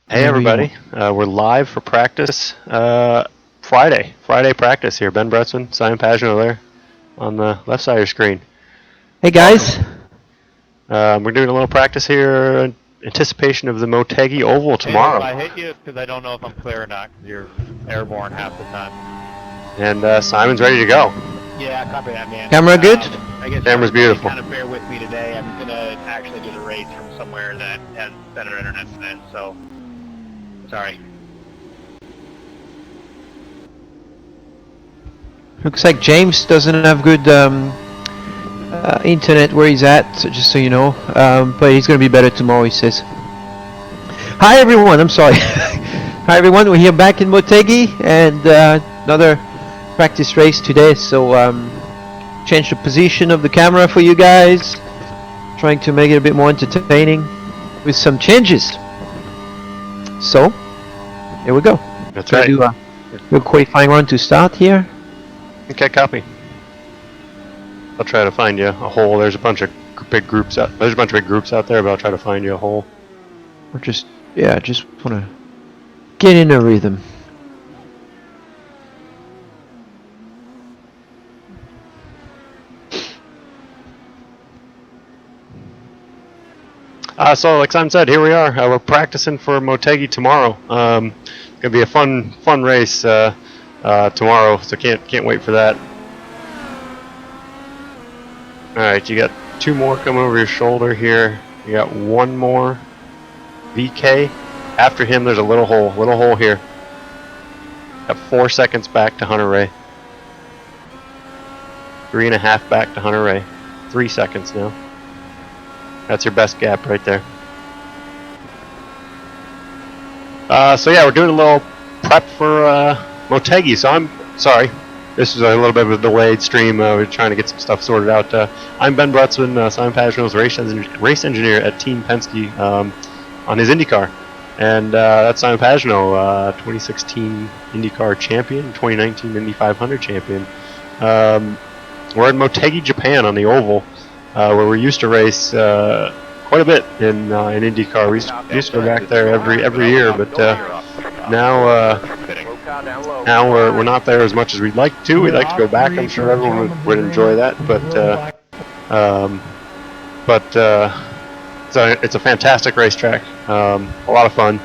Hey everybody, we're live for practice. Friday practice here. Ben Bretzman, Simon Pagino there on the left side of your screen. Hey guys. We're doing a little practice here in anticipation of the Motegi Oval tomorrow. Hey, I hate you because I don't know if I'm clear or not because you're airborne half the time. And Simon's ready to go. Yeah, copy that, man. Camera good? I guess Camera's beautiful. Kind of bear with me today. I'm gonna actually do the race from somewhere that has better internet than this, so sorry. Looks like James doesn't have good internet where he's at, just so you know. But he's gonna be better tomorrow, he says. Hi everyone, I'm sorry. Hi everyone, we're here back in Motegi and another practice race today. So change the position of the camera for you guys. Trying to make it a bit more entertaining with some changes. So, here we go. That's right. Do a qualifying run to start here. Okay, copy. I'll try to find you a hole. There's a bunch of big groups out. There's a bunch of big groups out there, but I'll try to find you a hole. Or just want to get in a rhythm. So, like Simon said, here we are. We're practicing for Motegi tomorrow. Gonna be a fun race tomorrow. So can't wait for that. All right, you got two more coming over your shoulder here. You got one more VK. After him, there's a little hole here. Got 4 seconds back to Hunter Ray. 3.5 back to Hunter Ray. 3 seconds now. That's your best gap right there. So yeah, we're doing a little prep for Motegi. So I'm sorry, this is a little bit of a delayed stream. We're trying to get some stuff sorted out. I'm Ben Bretzman, Simon Pagino's race engineer at Team Penske on his IndyCar. And that's Simon Pagino, 2016 IndyCar champion, 2019 Indy 500 champion. We're in Motegi, Japan on the oval. Where we used to race quite a bit in IndyCar. We used to go back there every year, but now we're not there as much as we'd like to. We'd like to go back. I'm sure everyone would enjoy that, it's a fantastic racetrack. A lot of fun.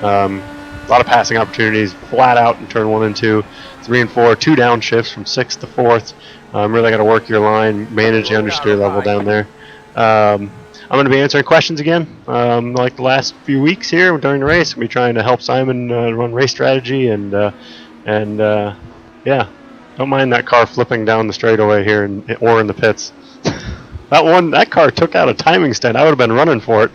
A lot of passing opportunities, flat out in turn 1 and 2, 3 and 4, 2 downshifts from 6th to 4th. Really got to work your line, manage the understeer level down there. I'm going to be answering questions again, like the last few weeks here during the race. I'll be trying to help Simon run race strategy, and yeah, don't mind that car flipping down the straightaway here or in the pits. that car took out a timing stint. I would have been running for it.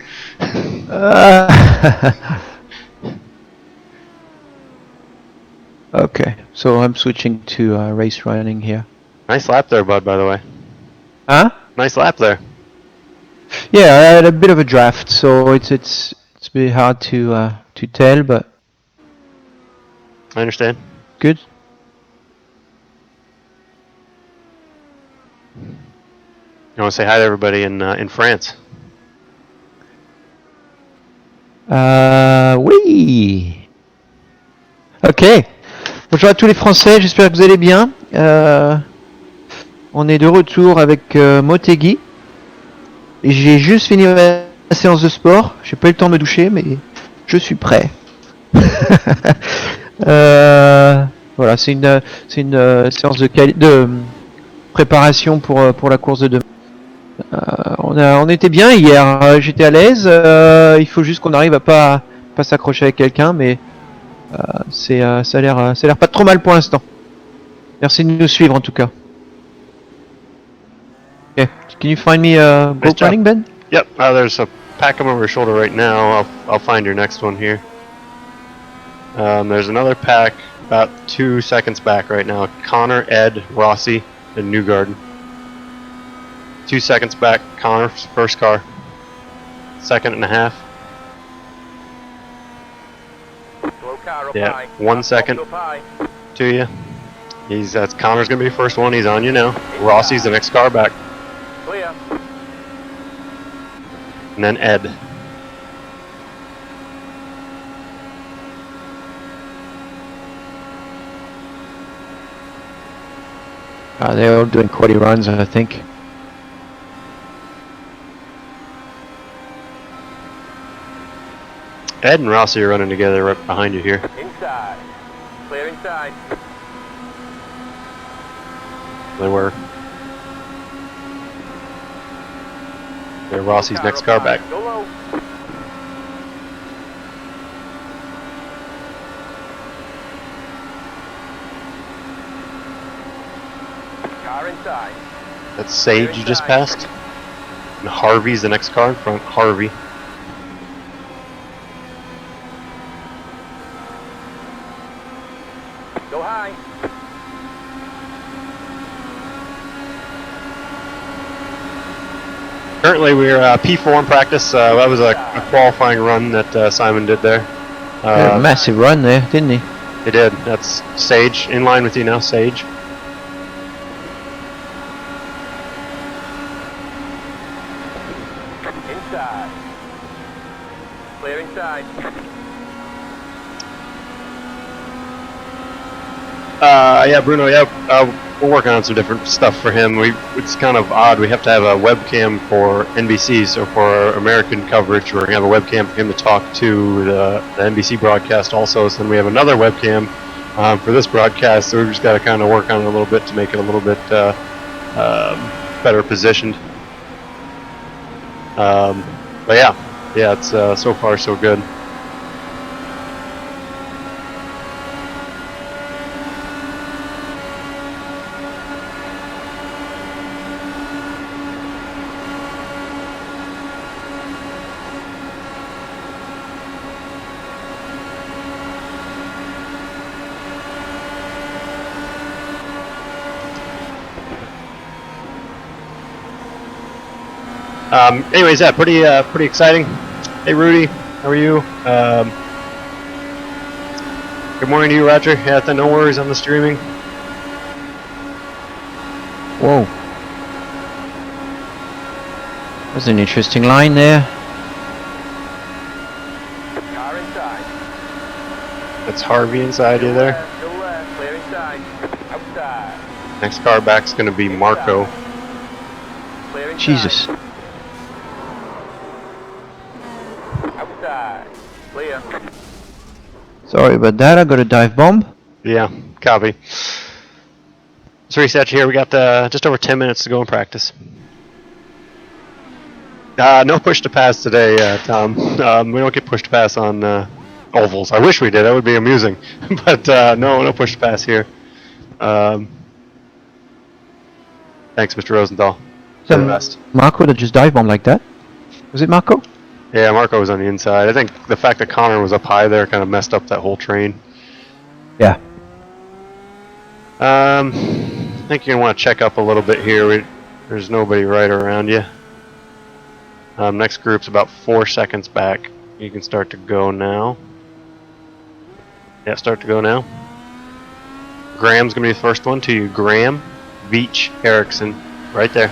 Okay, so I'm switching to race running here. Nice lap there, bud, by the way. Huh? Nice lap there. Yeah, I had a bit of a draft, so it's a bit hard to tell, but I understand. Good. I want to say hi to everybody in France. Oui. Ok. Bonjour à tous les Français, j'espère que vous allez bien. On est de retour avec Motegi. Et j'ai juste fini ma séance de sport. J'ai pas eu le temps de me doucher, mais je suis prêt. Voilà, c'est une séance de préparation pour la course de demain. On était bien hier. J'étais à l'aise. Il faut juste qu'on arrive à pas s'accrocher avec quelqu'un, mais ça a l'air pas trop mal pour l'instant. Merci de nous suivre en tout cas. Okay, can you find me boat running, Ben? Yep, there's a pack coming over your shoulder right now. I'll find your next one here. There's another pack about 2 seconds back right now. Connor, Ed, Rossi, and Newgarden. 2 seconds back, Connor's first car. 2.5. Yeah, 1 second to you. That's Connor's gonna be the first one. He's on you now. Rossi's the next car back. Clear. And then Ed. They're all doing quality runs, I think. Ed and Rossi are running together right behind you here. Inside. Clear inside. They were. They're Rossi's next car back. Go low. Car inside. That's Sage you just passed. And Harvey's the next car in front. Harvey. Go high. Currently we're P4 in practice. That was a qualifying run that Simon did there. He had a massive run there, didn't he? He did. That's Sage. In line with you now, Sage. Inside. Clear inside. Yeah, Bruno. Yeah, we're working on some different stuff for him. It's kind of odd. We have to have a webcam for NBC, so for our American coverage, we're gonna have a webcam for him to talk to the NBC broadcast also. So then we have another webcam for this broadcast. So we've just got to kind of work on it a little bit to make it a little bit better positioned. But yeah, it's so far so good. Anyways, yeah, pretty exciting. Hey, Rudy, how are you? Good morning to you, Roger. Yeah, no worries on the streaming. Whoa. That's an interesting line there. Car inside. That's Harvey inside you there. Go left. Clear inside. Outside. Next car back's gonna be Marco. Clear inside. Jesus. Outside. Clear. Sorry about that, I got a dive bomb. Yeah, copy. So reset here. We got just over 10 minutes to go in practice. No push to pass today, Tom. We don't get push to pass on ovals. I wish we did. That would be amusing. But no push to pass here. Thanks, Mr. Rosenthal. So You're the best. Marco that just dive bomb like that? Was it Marco? Yeah, Marco was on the inside. I think the fact that Connor was up high there kind of messed up that whole train. Yeah. I think you're gonna want to check up a little bit here. There's nobody right around you. Next group's about 4 seconds back. You can start to go now. Yeah, start to go now. Graham's gonna be the first one to you. Graham, Veach, Erickson, right there.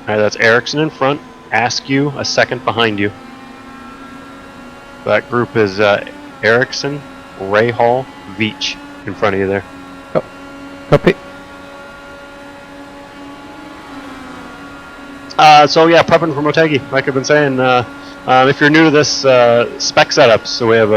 Alright, that's Erickson in front. Askew a second behind you. That group is Erickson, Ray Hall, Veach in front of you there. Copy. So yeah, prepping for Motegi, like I've been saying. If you're new to this, spec setups, so we have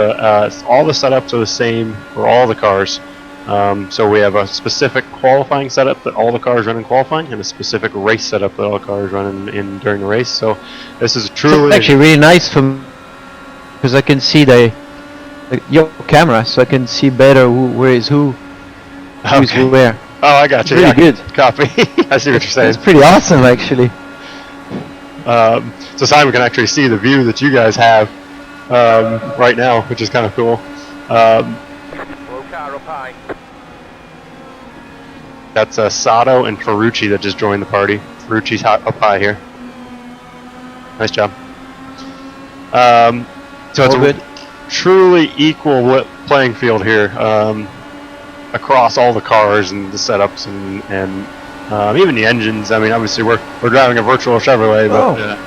all the setups are the same for all the cars. So we have a specific qualifying setup that all the cars run in qualifying, and a specific race setup that all the cars run in during the race. So this is truly It's actually really nice because I can see your camera, so I can see better where is who's Okay. where. Oh, I got you. Really Yeah, good. Copy. I see what you're saying. It's pretty awesome, actually. So Simon can actually see the view that you guys have right now, which is kind of cool. Low car up high. That's Sato and Ferrucci that just joined the party. Ferrucci's up high here. Nice job. So it's All a good. truly equal playing field here across all the cars and the setups and even the engines. I mean, obviously we're driving a virtual Chevrolet, but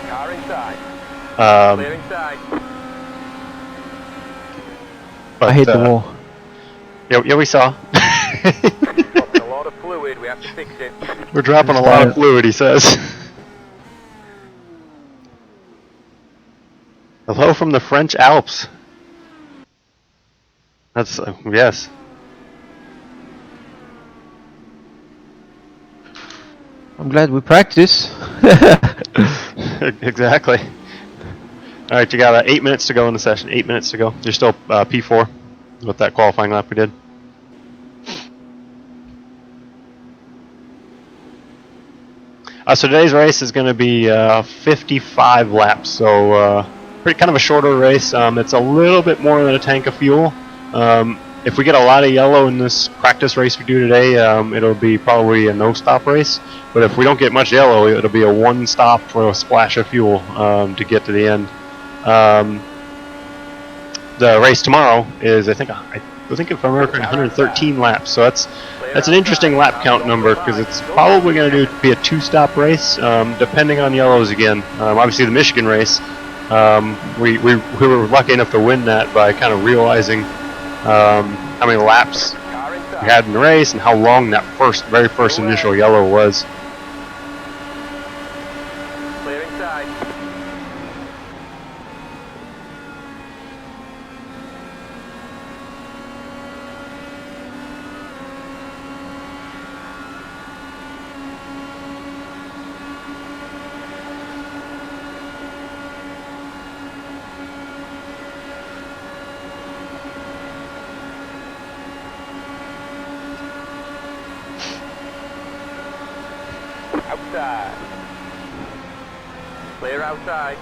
Car inside. Clear inside. But, I hit the wall. Yeah, we saw. Dropping a lot of fluid. We have to fix it. We're dropping a Just lot fire. of fluid, he says. Hello from the French Alps. That's, yes. I'm glad we practice. Exactly. Alright, you got 8 minutes to go in the session. 8 minutes to go. You're still P4 with that qualifying lap we did. So today's race is going to be 55 laps, so pretty kind of a shorter race. It's a little bit more than a tank of fuel. If we get a lot of yellow in this practice race we do today, it'll be probably a no-stop race. But if we don't get much yellow, it'll be a one-stop for a splash of fuel to get to the end. The race tomorrow is, I think if I remember correctly, 113 laps. So that's an interesting lap count number because it's probably going to be a two-stop race, depending on yellows again. Obviously, the Michigan race, we were lucky enough to win that by kind of realizing how many laps we had in the race and how long that very first initial yellow was. Clear inside. Outside. Clear outside.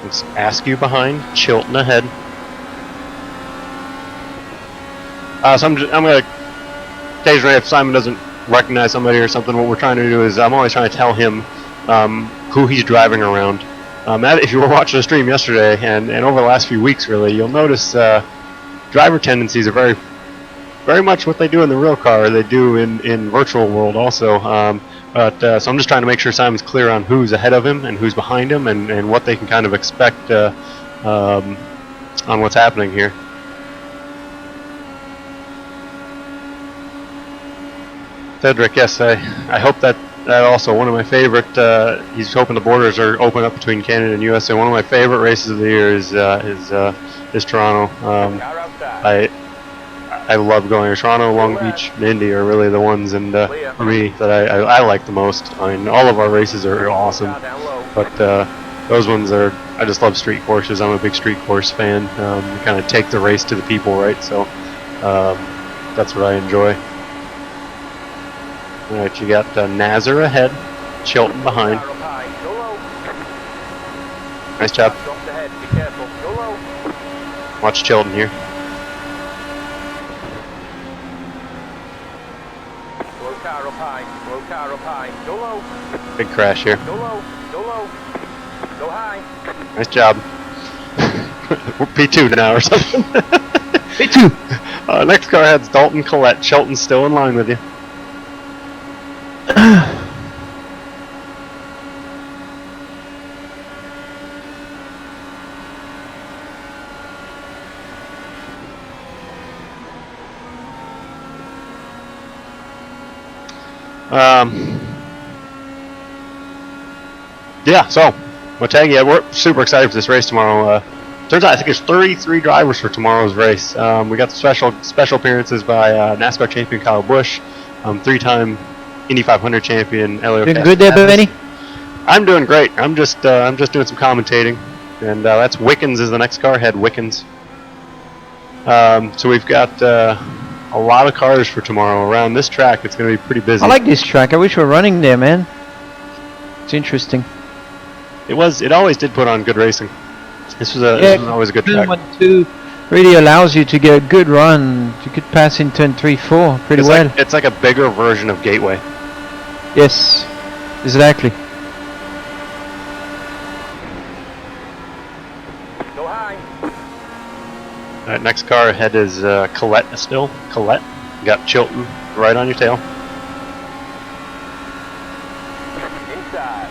It's Askew behind, Chilton ahead. So I'm going to, occasionally if Simon doesn't recognize somebody or something, what we're trying to do is I'm always trying to tell him who he's driving around. If you were watching the stream yesterday and over the last few weeks really, you'll notice driver tendencies are very much what they do in the real car, they do in virtual world also. So I'm just trying to make sure Simon's clear on who's ahead of him and who's behind him and what they can kind of expect on what's happening here. Cedric, yes, I hope that also one of my favorite, he's hoping the borders are open up between Canada and USA. One of my favorite races of the year is Toronto. Car outside. I love going to Toronto, Long Beach, and Indy are really the ones, and for me that I like the most. I mean, all of our races are awesome, but those ones I just love street courses. I'm a big street course fan. You kind of take the race to the people, right? So that's what I enjoy. All right, you got Nazar ahead, Chilton behind. Car up high. Go low. Nice job. Dropped ahead. Be careful. Go low. Watch Chilton here. Slow car up high. Slow car up high. Go low. Big crash here. Go low. Go low. Go high. Nice job. We're P2 now or something. P2! Next car heads Dalton Collette. Chilton's still in line with you. Yeah, so Motegi, we're super excited for this race tomorrow. Turns out I think there's 33 drivers for tomorrow's race. We got the special appearances by NASCAR champion Kyle Busch, three-time Indy 500 champion Elio Doing good there, Benny? I'm doing great. I'm just doing some commentating, and that's Wickens is the next car ahead. Wickens. So we've got a lot of cars for tomorrow around this track. It's going to be pretty busy. I like this track. I wish we were running there, man. It's interesting. It always did put on good racing. This was always a good track. 1-2 really allows you to get a good run. You could pass in turn 3-4 pretty well. It's like a bigger version of Gateway. Yes, exactly. Go high. All right, next car ahead is Collette still. Collette, you got Chilton right on your tail. Inside.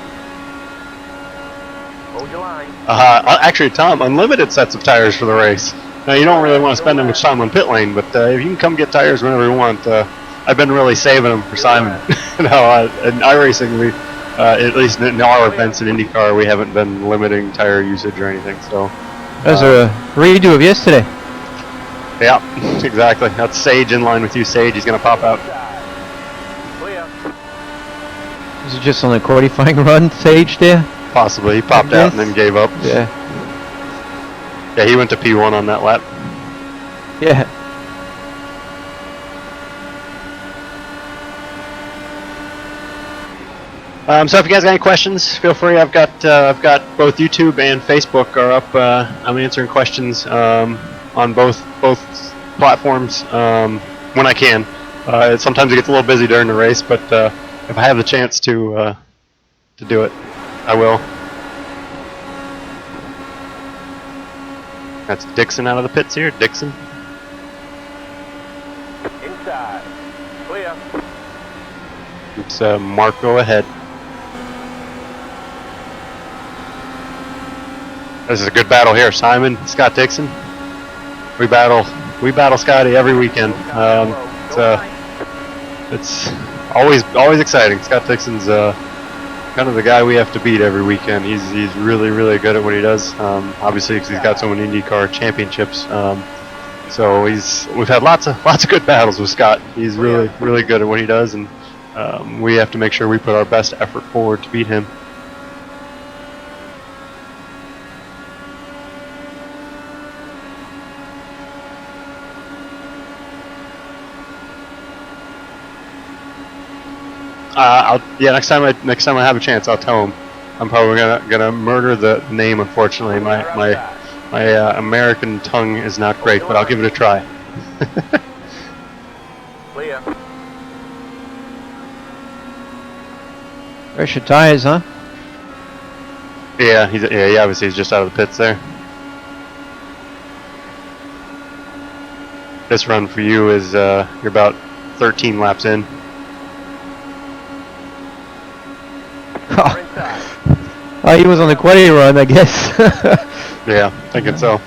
Hold your line. Actually, Tom, unlimited sets of tires for the race. Now you don't really want to spend that much time on pit lane, but if you can come get tires whenever you want, I've been really saving them for Simon. In iRacing, we at least in our events in IndyCar, we haven't been limiting tire usage or anything. So That was a redo of yesterday. yeah, exactly. That's Sage in line with you, Sage. He's gonna pop out. Clear. Was it just on a qualifying run, Sage there? Possibly. He popped out and then gave up. Yeah. Yeah, he went to P1 on that lap. Yeah. So if you guys got any questions, feel free. I've got both YouTube and Facebook are up. I'm answering questions on both platforms when I can. Sometimes it gets a little busy during the race, but if I have the chance to do it, I will. That's Dixon out of the pits here. Dixon. Inside. Clear. It's Marco ahead. This is a good battle here. Simon, Scott Dixon. We battle Scotty every weekend. It's always exciting. Scott Dixon's kind of the guy we have to beat every weekend. He's really good at what he does. Obviously, because he's got so many IndyCar championships. So we've had lots of good battles with Scott. He's really good at what he does, and we have to make sure we put our best effort forward to beat him. Next time I have a chance, I'll tell him. I'm probably gonna murder the name. Unfortunately, my American tongue is not great, but I'll give it a try. Clear. Fresh your tires, huh? Yeah, he obviously he's just out of the pits there. This run for you is you're about 13 laps in. Oh, he was on the quality run, I guess. Yeah, thinking so.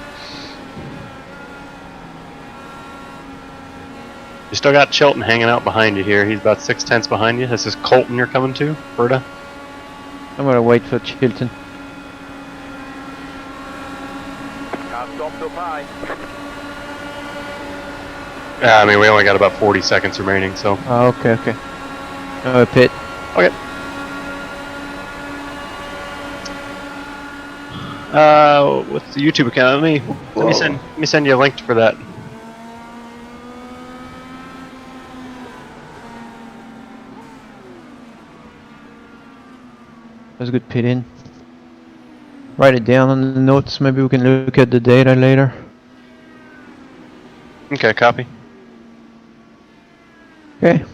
You still got Chilton hanging out behind you here. He's about 6/10 behind you. This is Colton you're coming to, Berta. I'm gonna wait for Chilton. Car stopped up high. Yeah, I mean we only got about 40 seconds remaining, so. Oh, okay. Oh, pit. Okay. What's the YouTube account? Let me send you a link for that. That's a good pit in. Write it down on the notes. Maybe we can look at the data later. Okay, copy. Okay.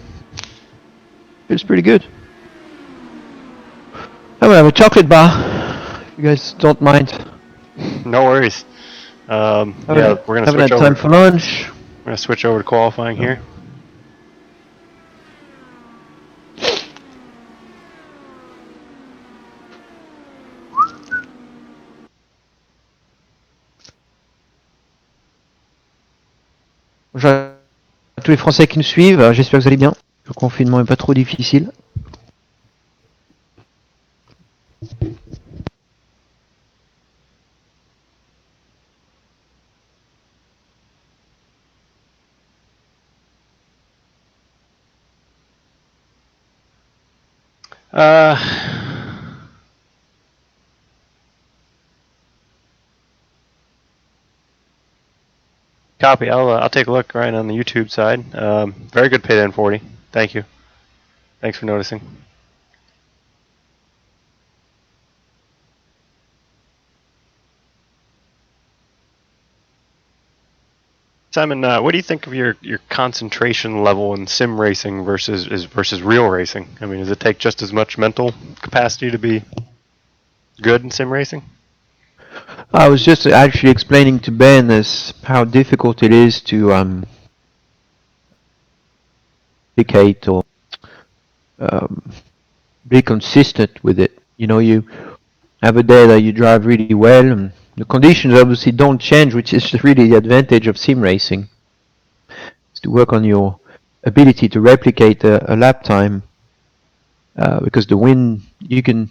Feels pretty good. I'm gonna have a chocolate bar. If you guys don't mind. No worries. Yeah, we're gonna haven't switch had over. time for lunch. We're gonna switch over to qualifying here. Bonjour à tous les Français qui nous suivent. J'espère que vous allez bien. Le confinement est pas trop difficile. Copy. I'll take a look right on the YouTube side. Very good pit in 40. Thank you. Thanks for noticing. Simon, what do you think of your concentration level in sim racing versus real racing? I mean, does it take just as much mental capacity to be good in sim racing? I was just actually explaining to Ben as how difficult it is to replicate or be consistent with it. You know, you have a day that you drive really well and The conditions obviously don't change, which is really the advantage of sim racing. Is to work on your ability to replicate a lap time, because the wind, you can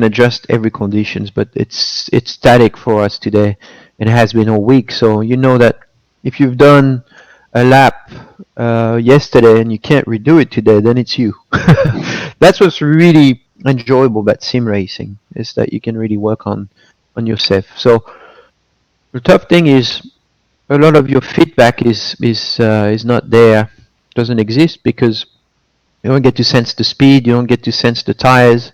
adjust every conditions, but it's static for us today, and it has been all week. So you know that if you've done a lap yesterday and you can't redo it today, then it's you. That's what's really enjoyable about sim racing, is that you can really work on yourself. So the tough thing is a lot of your feedback is not there, doesn't exist, because you don't get to sense the speed, you don't get to sense the tires,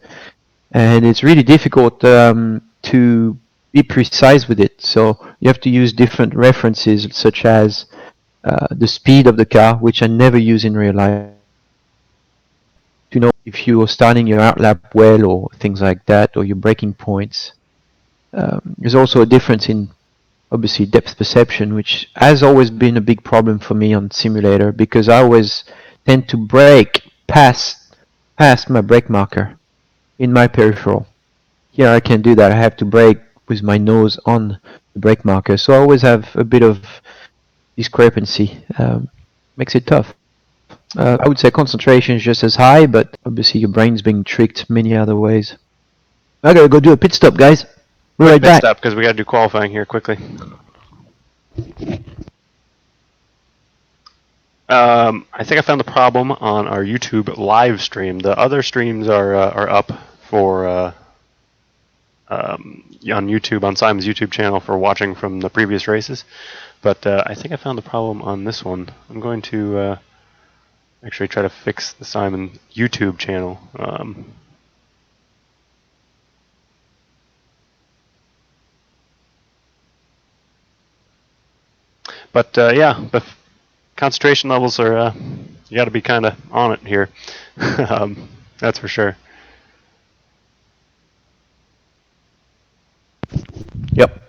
and it's really difficult to be precise with it. So you have to use different references, such as the speed of the car, which I never use in real life, to know if you are starting your outlap well or things like that, or your braking points. There's also a difference in, obviously, depth perception, which has always been a big problem for me on simulator, because I always tend to brake past my brake marker in my peripheral. Here I can't do that. I have to brake with my nose on the brake marker, so I always have a bit of discrepancy. Makes it tough. I would say concentration is just as high, but obviously your brain's being tricked many other ways. I gotta go do a pit stop, guys. We're right back. Stop, because we gotta do qualifying here quickly. I think I found the problem on our YouTube live stream. The other streams are up for on YouTube, on Simon's YouTube channel, for watching from the previous races. But I think I found the problem on this one. I'm going to actually try to fix the Simon YouTube channel. But yeah, the concentration levels are, you got to be kind of on it here. That's for sure. Yep.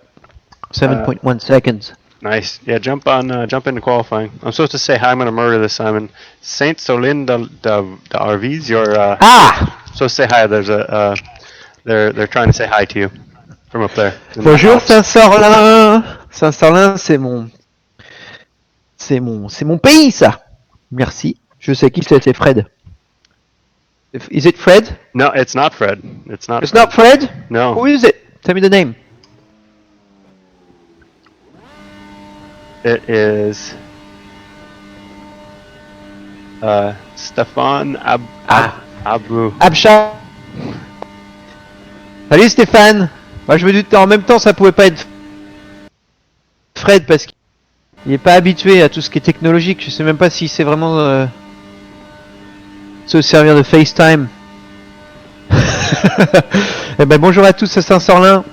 7.1 seconds. Nice. Yeah, jump into qualifying. I'm supposed to say hi. I'm going to murder this, Simon. Saint Solin d'Arviz, you're supposed to say hi. There's a they're trying to say hi to you from up there. Bonjour Saint-Sorlin. Saint-Sorlin, c'est mon pays, ça. Merci. Je sais qui c'est Fred. Is it Fred? No, it's not Fred. It's not. It's not Fred? No. Who is it? Tell me the name. It is Stéphane Abou. Abcha. Salut Stéphane. Moi je me doutais en même temps ça pouvait pas être Fred parce qu'il est pas habitué à tout ce qui est technologique. Je sais même pas s'il sait vraiment se servir de FaceTime. Eh ben bonjour à tous à Saint-Sorlin.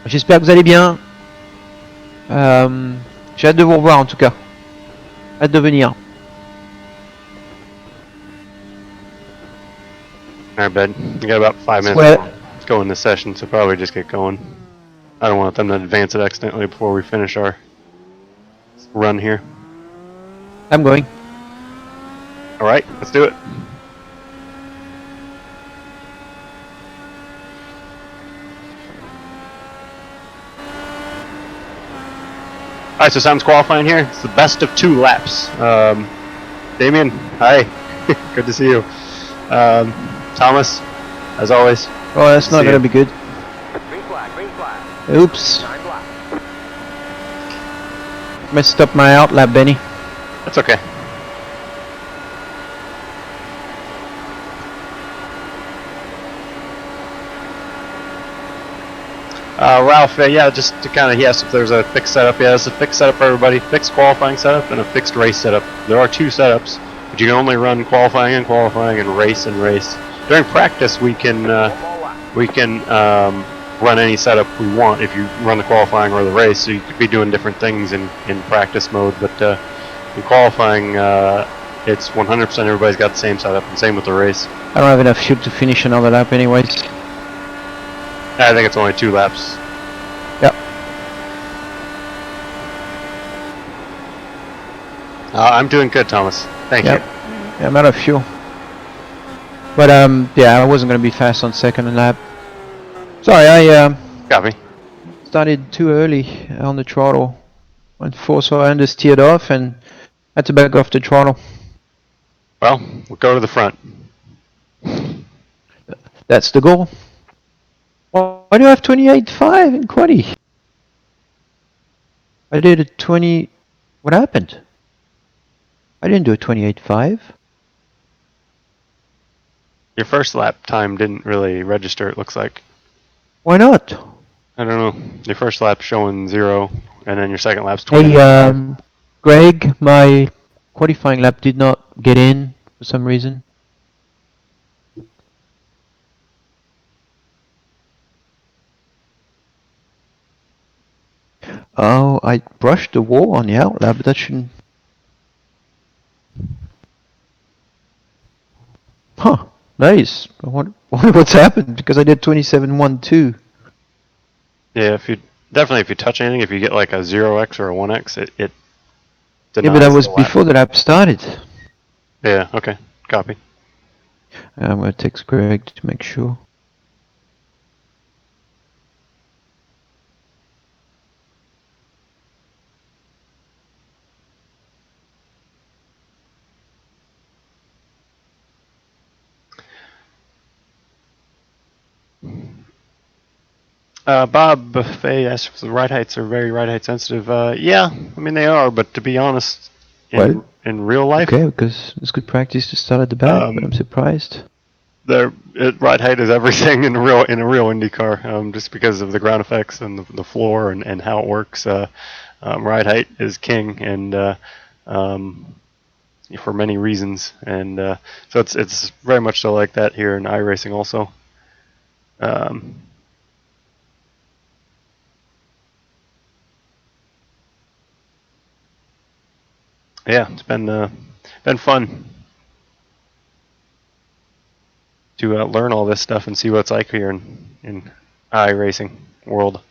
J'espère que vous allez bien. J'ai hâte de vous revoir en tout cas. Hâte de venir. Alright, bud. You got about 5 minutes Ouais. to go in this session, so probably just get going. I don't want them to advance it accidentally before we finish our run here. I'm going. Alright, let's do it. Alright, so Sam's qualifying here. It's the best of 2 laps. Damien, hi. Good to see you. Thomas, as always. Oh, that's not gonna be good. Green flag, green flag. Oops. 9 black. Messed up my outlap, Benny. That's okay. Ralph, yeah, just to kind of, he asked if there's a fixed setup. Yeah, there's a fixed setup for everybody. Fixed qualifying setup and a fixed race setup. There are 2 setups, but you can only run qualifying and race and race. During practice, we can run any setup we want if you run the qualifying or the race. So you could be doing different things in practice mode, but in qualifying, it's 100% everybody's got the same setup, and same with the race. I don't have enough fuel to finish another lap anyways. I think it's only 2 laps. Yep. I'm doing good, Thomas. Thank Yep. you. Yeah, I'm out of fuel. But yeah, I wasn't gonna be fast on second lap. Sorry, Copy. started too early on the throttle. Went 4, so I understeered off and had to back off the throttle. Well, we'll go to the front. That's the goal. Why do I have 28.5 in quaddy? I did a 20... What happened? I didn't do a 28.5. Your first lap time didn't really register, it looks like. Why not? I don't know. Your first lap's showing 0, and then your second lap's 20. Hey, Greg, my qualifying lap did not get in for some reason. Oh, I brushed the wall on the out lap, but that shouldn't... Huh, nice. I wonder what's happened, because I did 27.12. Yeah, if you touch anything, if you get like a 0x or a 1x, it Yeah, denies but that was the lap. before the lap started. Yeah, okay. Copy. I'm gonna text Greg to make sure. Bob Buffet asked if the ride heights are very ride height sensitive. Yeah, I mean they are, but to be honest, in real life, Okay, because it's good practice to start at the back, but I'm surprised. ride height is everything in a real IndyCar. Just because of the ground effects and the floor and how it works, ride height is king, and for many reasons, and so it's very much so like that here in iRacing also. Yeah, it's been fun to learn all this stuff and see what it's like here in iRacing world.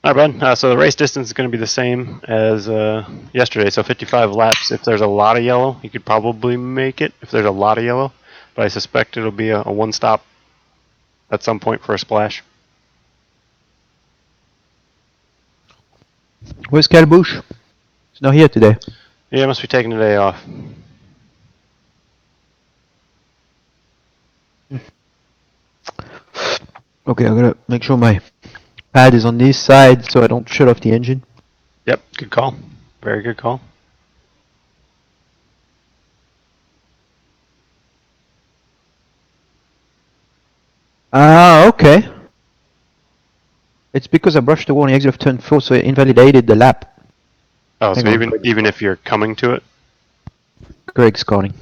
All right, Ben. So the race distance is going to be the same as yesterday. So 55 laps. If there's a lot of yellow, you could probably make it. If there's a lot of yellow, but I suspect it'll be a one-stop at some point for a splash. Where's Calabouche? He's not here today. Yeah, must be taking the day off. Okay, I'm gonna make sure my pad is on this side so I don't shut off the engine. Yep, good call. Very good call. Ah, okay. It's because I brushed the wall on the exit of turn 4, so it invalidated the lap. Oh, so Hang on. even if you're coming to it. Greg's calling.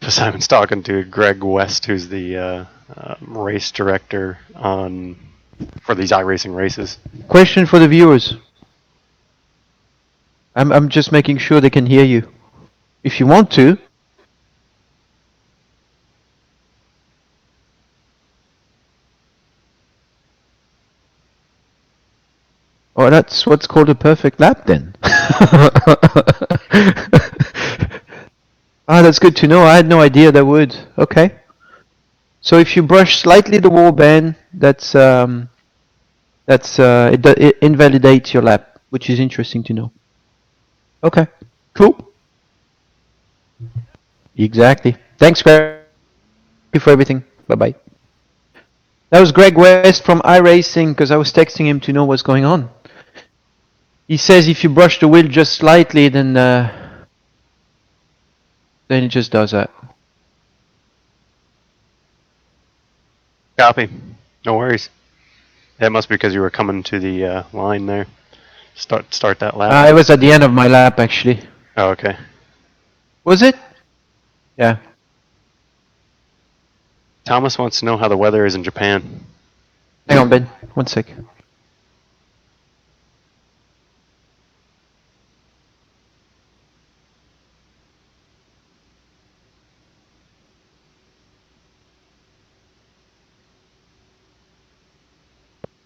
Simon's talking to Greg West, who's the race director for these iRacing races. Question for the viewers. I'm just making sure they can hear you. If you want to. Oh, that's what's called a perfect lap then. Ah, that's good to know. I had no idea that would. Okay. So if you brush slightly the wall, Ben, it invalidates your lap, which is interesting to know. Okay. Cool. Exactly. Thanks, Greg. Thank you for everything. Bye-bye. That was Greg West from iRacing, because I was texting him to know what's going on. He says if you brush the wheel just slightly, then it just does that. Copy. No worries. That must be because you were coming to the line there. Start that lap. It was at the end of my lap, actually. Oh, okay. Was it? Yeah. Thomas wants to know how the weather is in Japan. Hang on, Ben. 1 sec.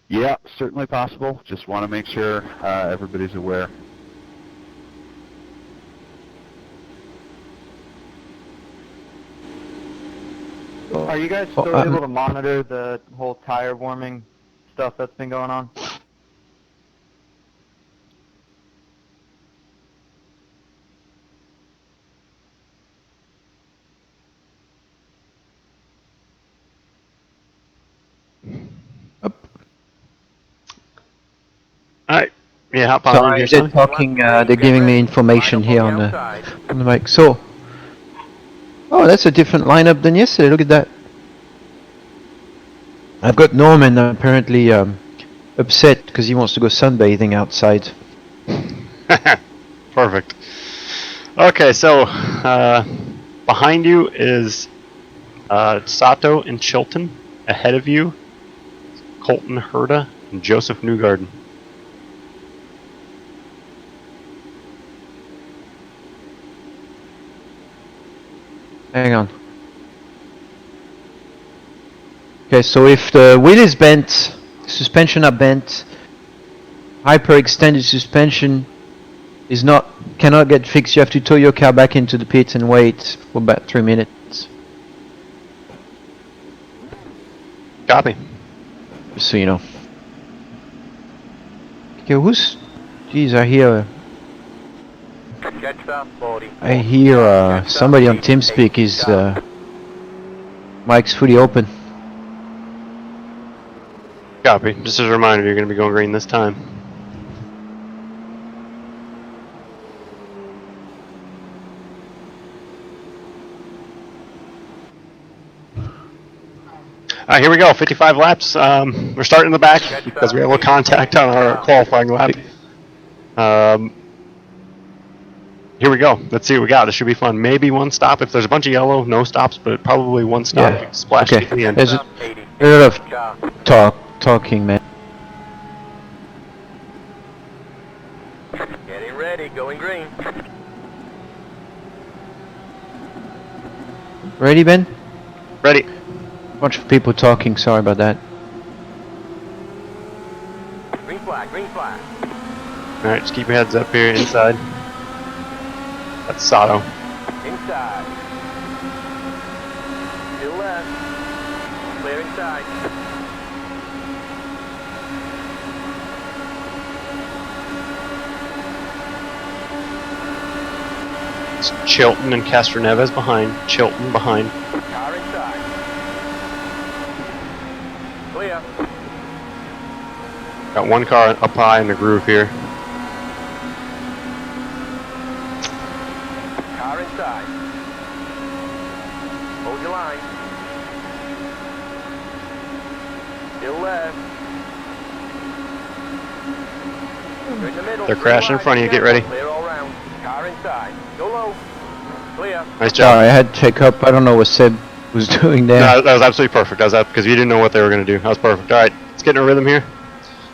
Yeah, certainly possible. Just want to make sure everybody's aware. Are you guys Oh, still able to monitor the whole tire warming stuff that's been going on? Alright. Yeah, hop on in Sorry, here, they're son. talking, they're giving me information here on the mic. So, oh, that's a different lineup than yesterday. Look at that. I've got Norman apparently upset because he wants to go sunbathing outside. Perfect. Okay, so behind you is Sato and Chilton. Ahead of you, Colton Herta and Joseph Newgarden. Hang on. Okay, so if the wheel is bent, suspension are bent, hyperextended suspension is cannot get fixed, you have to tow your car back into the pit and wait for about 3 minutes. Copy. Just so you know. Okay, Jeez, I hear somebody on TeamSpeak is mic's fully open. Copy. Just as a reminder, you're going to be going green this time. Alright, here we go. 55 laps. We're starting in the back because we have a little contact on our qualifying lap. Here we go. Let's see what we got. This should be fun. Maybe one stop. If there's a bunch of yellow, no stops, but probably one stop. Yeah. Splash Okay. at the end. There's a lot of talking, man. Getting ready, going green. Ready, Ben? Ready. Bunch of people talking. Sorry about that. Green flag, green flag. Alright, just keep your heads up here inside. That's Sato. Inside. Still left. Clear inside. It's Chilton and Castroneves behind. Chilton behind. Car inside. Clear. Got one car up high in the groove here. Car inside. Hold your line. Still left. You're in the middle. They're crashing in front of you. Get ready. Clear all round. Car inside. Go low. Clear. Nice job. Sorry, I had to check up. I don't know what Seb was doing there. No, that was absolutely perfect. That was because you didn't know what they were going to do. That was perfect. All right, let's get in a rhythm here.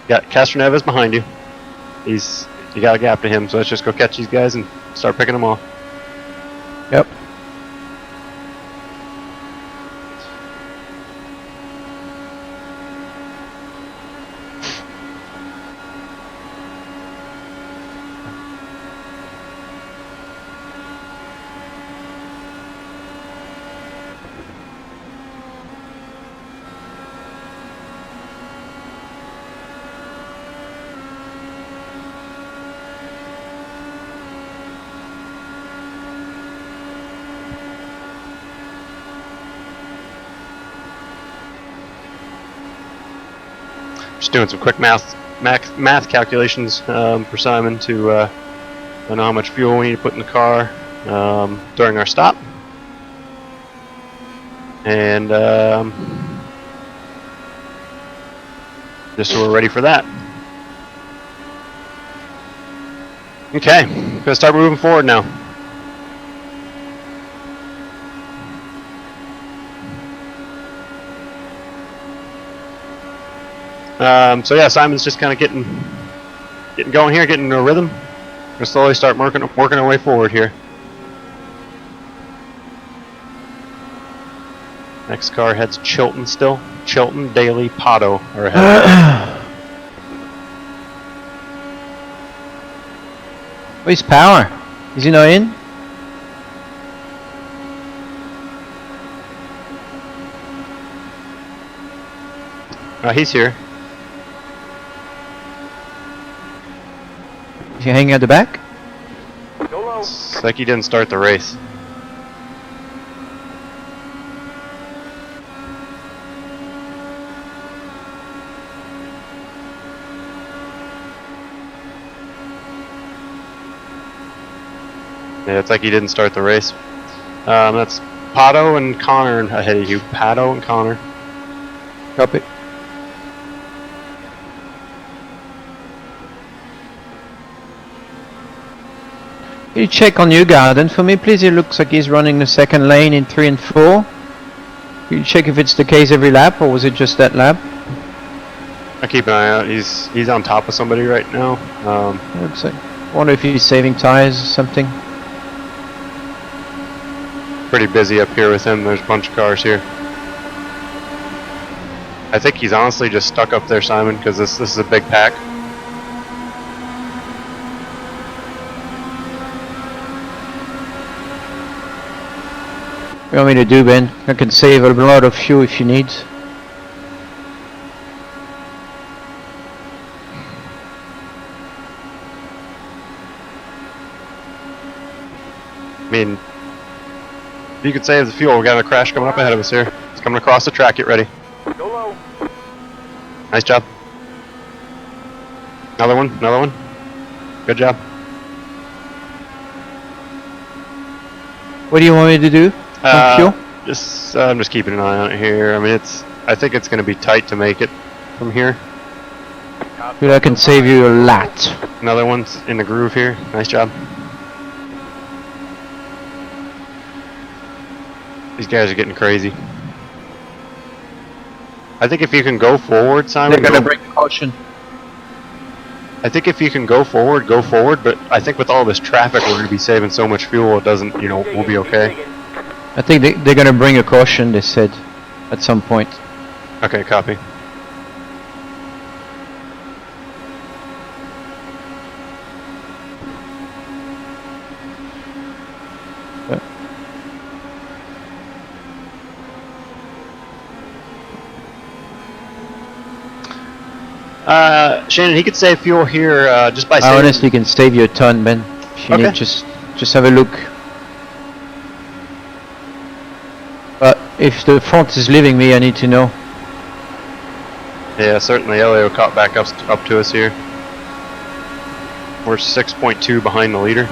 You got Castroneves behind you. You got a gap to him, so let's just go catch these guys and start picking them off. Yep. Just doing some quick math calculations for Simon to know how much fuel we need to put in the car during our stop. And just so we're ready for that. Okay, gonna start moving forward now. So yeah, Simon's just kind of getting going here, getting into a rhythm. We're gonna slowly start working our way forward here. Next car heads Chilton still. Chilton, Daly, Pato are ahead. Where's Power? Is he not in? He's here. Is he hanging at the back? Go low. It's like he didn't start the race. Yeah, it's like he didn't start the race. That's Pato and Connor ahead of you. Pato and Connor. Copy. Can you check on your garden for me, please? It looks like he's running the second lane in 3 and 4. Can you check if it's the case every lap, or was it just that lap? I keep an eye out. He's on top of somebody right now. Looks like. I wonder if he's saving tires or something. Pretty busy up here with him. There's a bunch of cars here. I think he's honestly just stuck up there, Simon, because this is a big pack. What do you want me to do, Ben? I can save a lot of fuel if you need. I mean, if you could save the fuel, we got a crash coming up ahead of us here. It's coming across the track. Get ready. Go low. Nice job. Another one. Another one. Good job. What do you want me to do? On fuel? I'm just keeping an eye on it here. I mean, I think it's going to be tight to make it from here. Dude, I can save you a lot. Another one's in the groove here. Nice job. These guys are getting crazy. I think if you can go forward, Simon. They're gonna bring caution. I think if you can go forward, but I think with all this traffic, we're going to be saving so much fuel, it doesn't, you know, we'll be okay. I think they're gonna bring a caution, they said, at some point. Okay, copy. Shannon, he could save fuel here just by I saving. honestly can save you a ton, Ben. If you Okay. need, just have a look. But if the front is leaving me, I need to know. Yeah, certainly. Elio caught back up to us here. We're 6.2 behind the leader.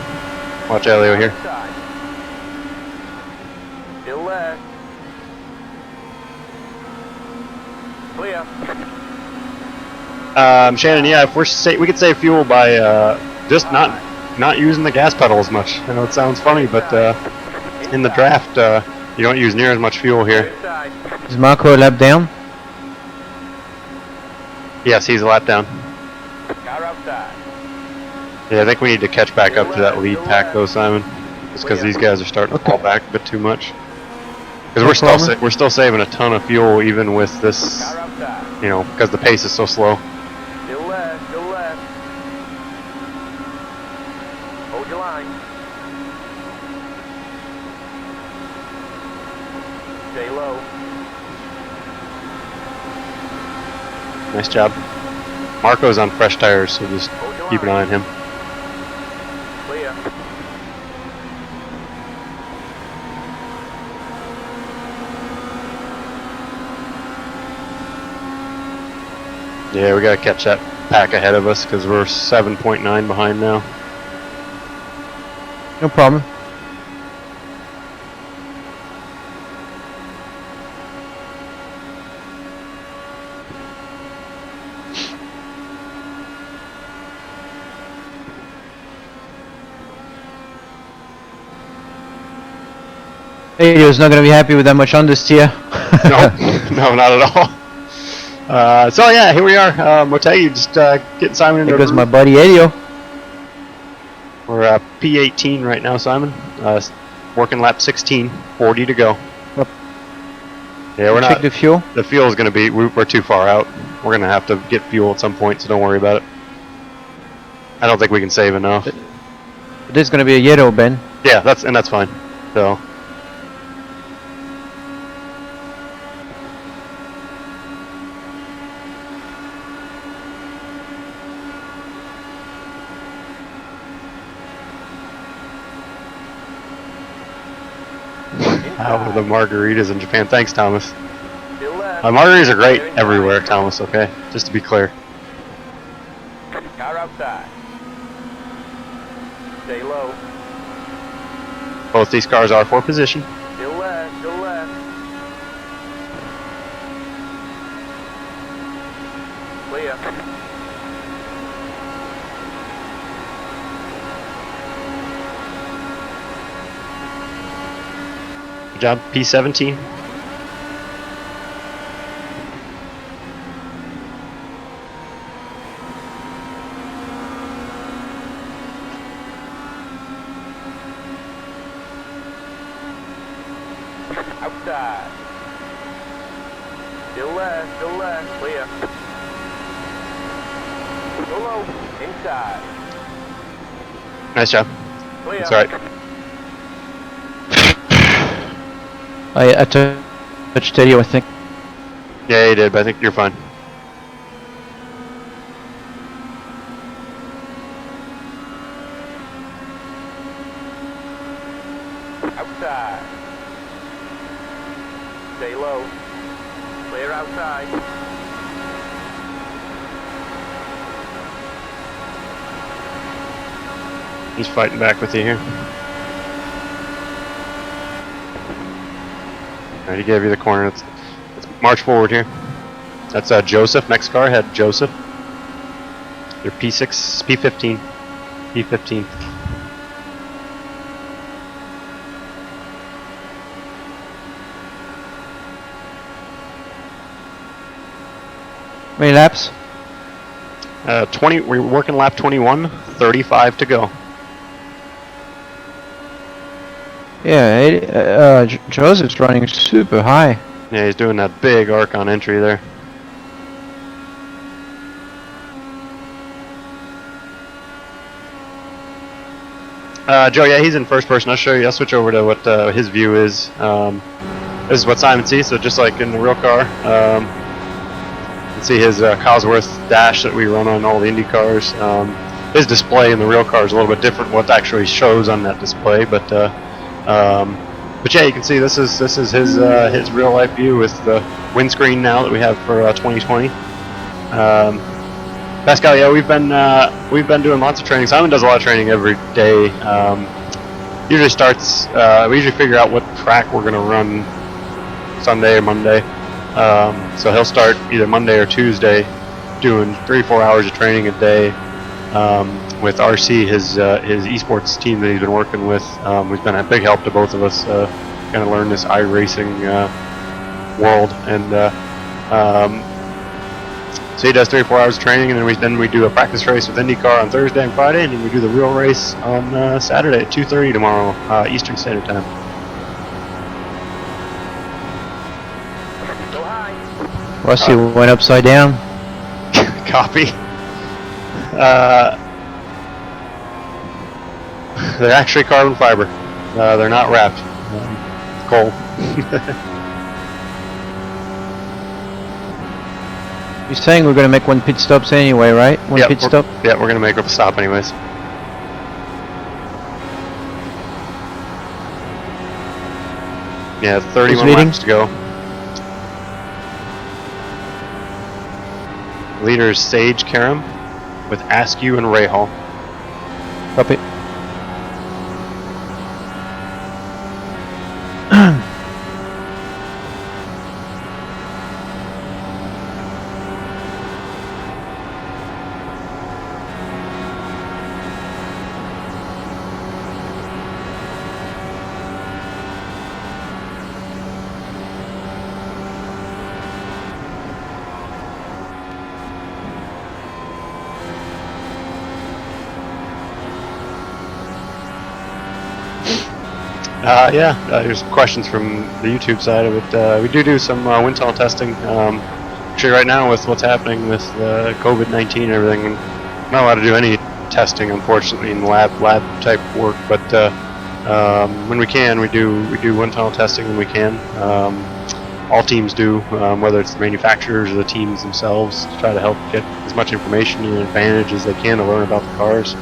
Watch Elio here. Outside. Still left. Clear. Shannon, yeah, if we could save fuel by just not using the gas pedal as much. I know it sounds funny, but in the draft, you don't use near as much fuel here. Inside. Is Marco a lap down? Yes, he's a lap down. Car outside. Yeah, I think we need to catch back up to that lead pack though, Simon. Just because these guys are starting to fall back a bit too much. Because we're still saving a ton of fuel even with this, Car outside. you know, because the pace is so slow. Still left. Still left. Hold your line. Stay low. Nice job. Marco's on fresh tires, so just Hold your keep an line. eye on him. Clear. Yeah, we gotta catch that pack ahead of us because we're 7.9 behind now. No problem. Radio's not gonna be happy with that much understeer. No, not at all. So yeah, here we are. Motegi just getting Simon into There the goes my groove. buddy Elio. We're P18 right now, Simon. Working lap 16, 40 to go. Yep. Yeah, we're Check not. the fuel. The fuel is going to be. We're too far out. We're going to have to get fuel at some point, so don't worry about it. I don't think we can save enough. There's gonna be a yellow, Ben. Yeah, that's fine. So. How the margaritas in Japan. Thanks, Thomas. Still left. Margaritas are great everywhere, Thomas, okay? Just to be clear. Car outside. Stay low. Both these cars are for position. Still left. Still left. Clear. Good job, P17. Outside. Still left. Still left. Clear. Go low. Inside. Nice job. Clear. That's all right. I touched steady, I think. Yeah, you did, but I think you're fine. Outside. Stay low. Clear outside. He's fighting back with you here. Alright, he gave you the corner. Let's march forward here. That's Joseph. Next car had Joseph. You're P6, P15. P15. How many laps? 20, we're working lap 21, 35 to go. Yeah, Joseph's running super high. Yeah, he's doing that big arc on entry there. Joe, yeah, he's in first person. I'll show you. I'll switch over to what his view is. This is what Simon sees. So just like in the real car, you can see his Cosworth dash that we run on all the Indy cars. His display in the real car is a little bit different. What actually shows on that display, but yeah, you can see this is his real life view with the windscreen now that we have for 2020. Pascal, yeah, we've been doing lots of training. Simon does a lot of training every day. Usually starts. We usually figure out what track we're gonna run Sunday or Monday. So he'll start either Monday or Tuesday, doing 3-4 hours of training a day. With RC, his esports team that he's been working with, who's been a big help to both of us, kind of learn this iRacing world. And so he does 3-4 hours of training, and then we do a practice race with IndyCar on Thursday and Friday, and then we do the real race on Saturday at 2:30 tomorrow, Eastern Standard Time. Go high. Rusty went upside down. Copy. They're actually carbon fiber. They're not wrapped. Coal. You're saying we're gonna make one pit stops anyway, right? One pit stop? Yeah, we're gonna make a stop anyways. Yeah, 31 leading? laps to go. Leader is Sage Karam with Askew and Rahal. Copy. There's questions from the YouTube side of it. We do some wind tunnel testing. Actually, right now with what's happening with COVID-19 and everything, we're not allowed to do any testing, unfortunately, in lab type work. But when we can, we do wind tunnel testing when we can. All teams do, whether it's the manufacturers or the teams themselves, to try to help get as much information and advantage as they can to learn about the cars.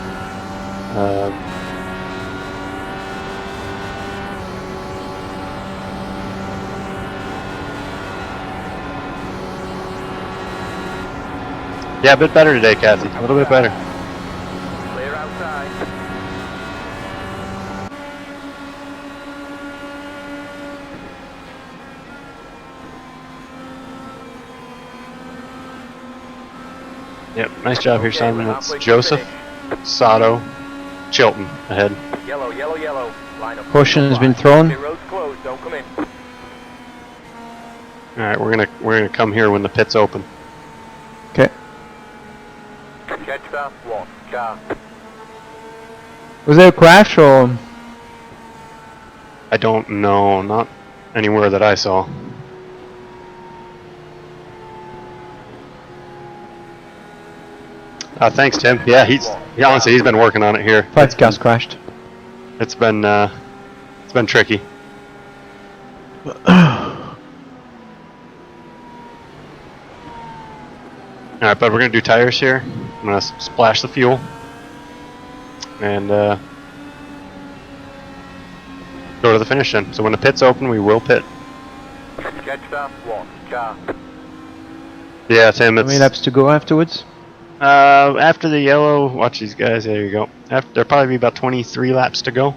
Yeah, a bit better today, Kathy. A little bit better. Clear outside. Yep, nice job here, Okay, Simon. we're It's halfway to Joseph, finish. Sato, Chilton ahead. Yellow, yellow, yellow. Line up. Caution has been Pit thrown. road's closed. Don't come in. All right, we're gonna come here when the pit's open. Okay. Check stop 1. Car. Was there a crash or? I don't know, not anywhere that I saw. Thanks, Tim. Yeah, honestly, he's been working on it here. 5 cars crashed. It's been tricky. All right, but we're gonna do tires here. I'm gonna splash the fuel and go to the finish then. So when the pit's open, we will pit. Check stop 1. Car. How Yeah, Tim. It's many laps to go afterwards? after the yellow. Watch these guys. There you go. There'll probably be about 23 laps to go.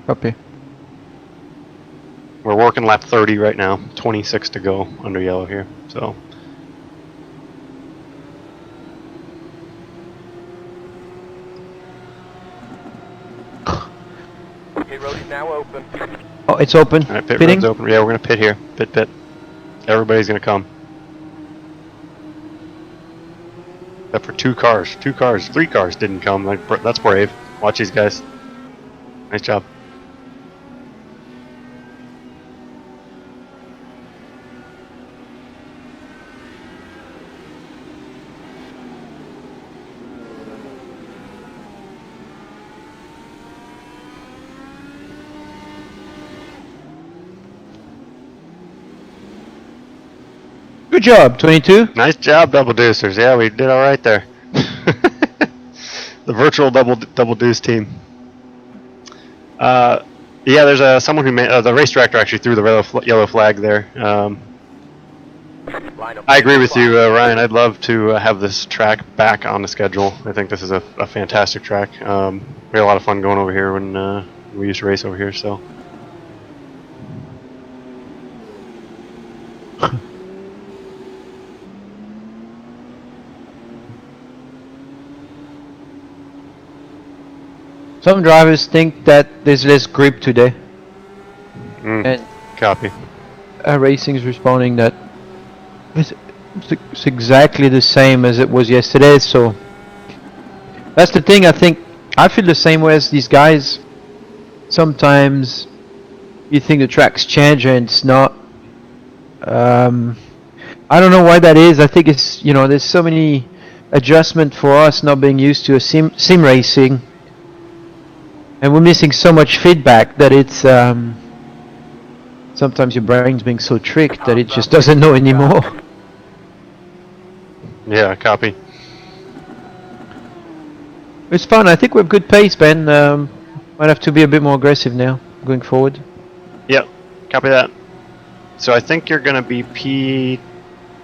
Copy. We're working lap 30 right now. 26 to go under yellow here. So. Pit road is now open. Oh, it's open. All right, pit Pitting. road's open. Yeah, we're gonna pit here. Pit. Everybody's gonna come. Except for 2 cars. 2 cars. 3 cars didn't come. That's brave. Watch these guys. Nice job. Good job, 22. Nice job, double deucers. Yeah, we did all right there. The virtual double deuce team. Yeah, there's someone who made the race director actually threw the yellow flag there. Line up. I agree with you, Ryan. I'd love to have this track back on the schedule. I think this is a fantastic track. We had a lot of fun going over here when we used to race over here. So. Some drivers think that there's less grip today, and Copy. Racing's responding that it's exactly the same as it was yesterday. So that's the thing. I think I feel the same way as these guys. Sometimes you think the track's changed and it's not. I don't know why that is. I think it's there's so many adjustments for us not being used to a sim racing. And we're missing so much feedback that it's sometimes your brain's being so tricked that it just doesn't know anymore. Yeah, copy. It's fun. I think we have good pace, Ben. Might have to be a bit more aggressive now going forward. Yep, copy that. So I think you're going to be P...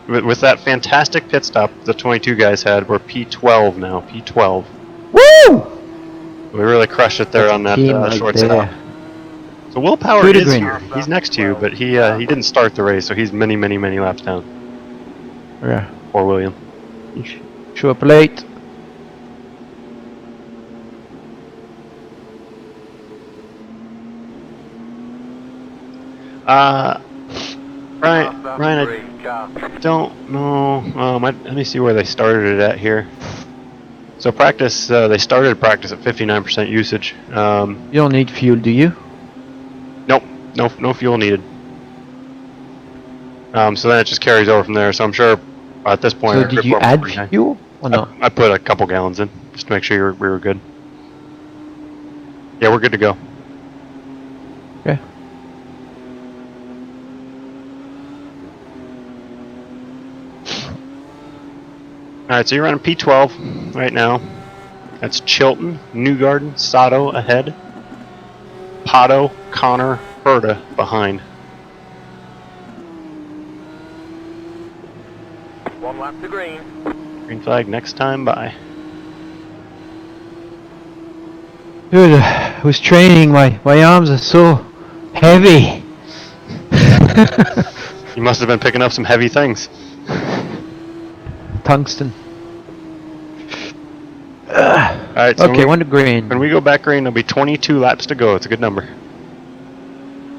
With that fantastic pit stop the 22 guys had, we're P12 now. P12. Woo! We really crushed it there on that short stop. So Willpower Good is green. here. He's next to you, but he didn't start the race, so he's many laps down. Yeah. Poor William. Show up late. Ryan, I don't know. Let me see where they started it at here. So practice, they started practice at 59% usage. You don't need fuel, do you? Nope, no fuel needed. So then it just carries over from there. So I'm sure at this point. So did you add fuel or not? I put a couple gallons in just to make sure we were good. Yeah, we're good to go. Okay. Alright, so you're running P12 right now. That's Chilton, Newgarden, Sato ahead. Pato, Connor, Herta behind. 1 lap lap to green. Green flag next time by. Dude, I was training, my arms are so heavy. You must have been picking up some heavy things. Tungsten. Alright, so Okay, one to green. when we go back green, there'll be 22 laps to go. It's a good number.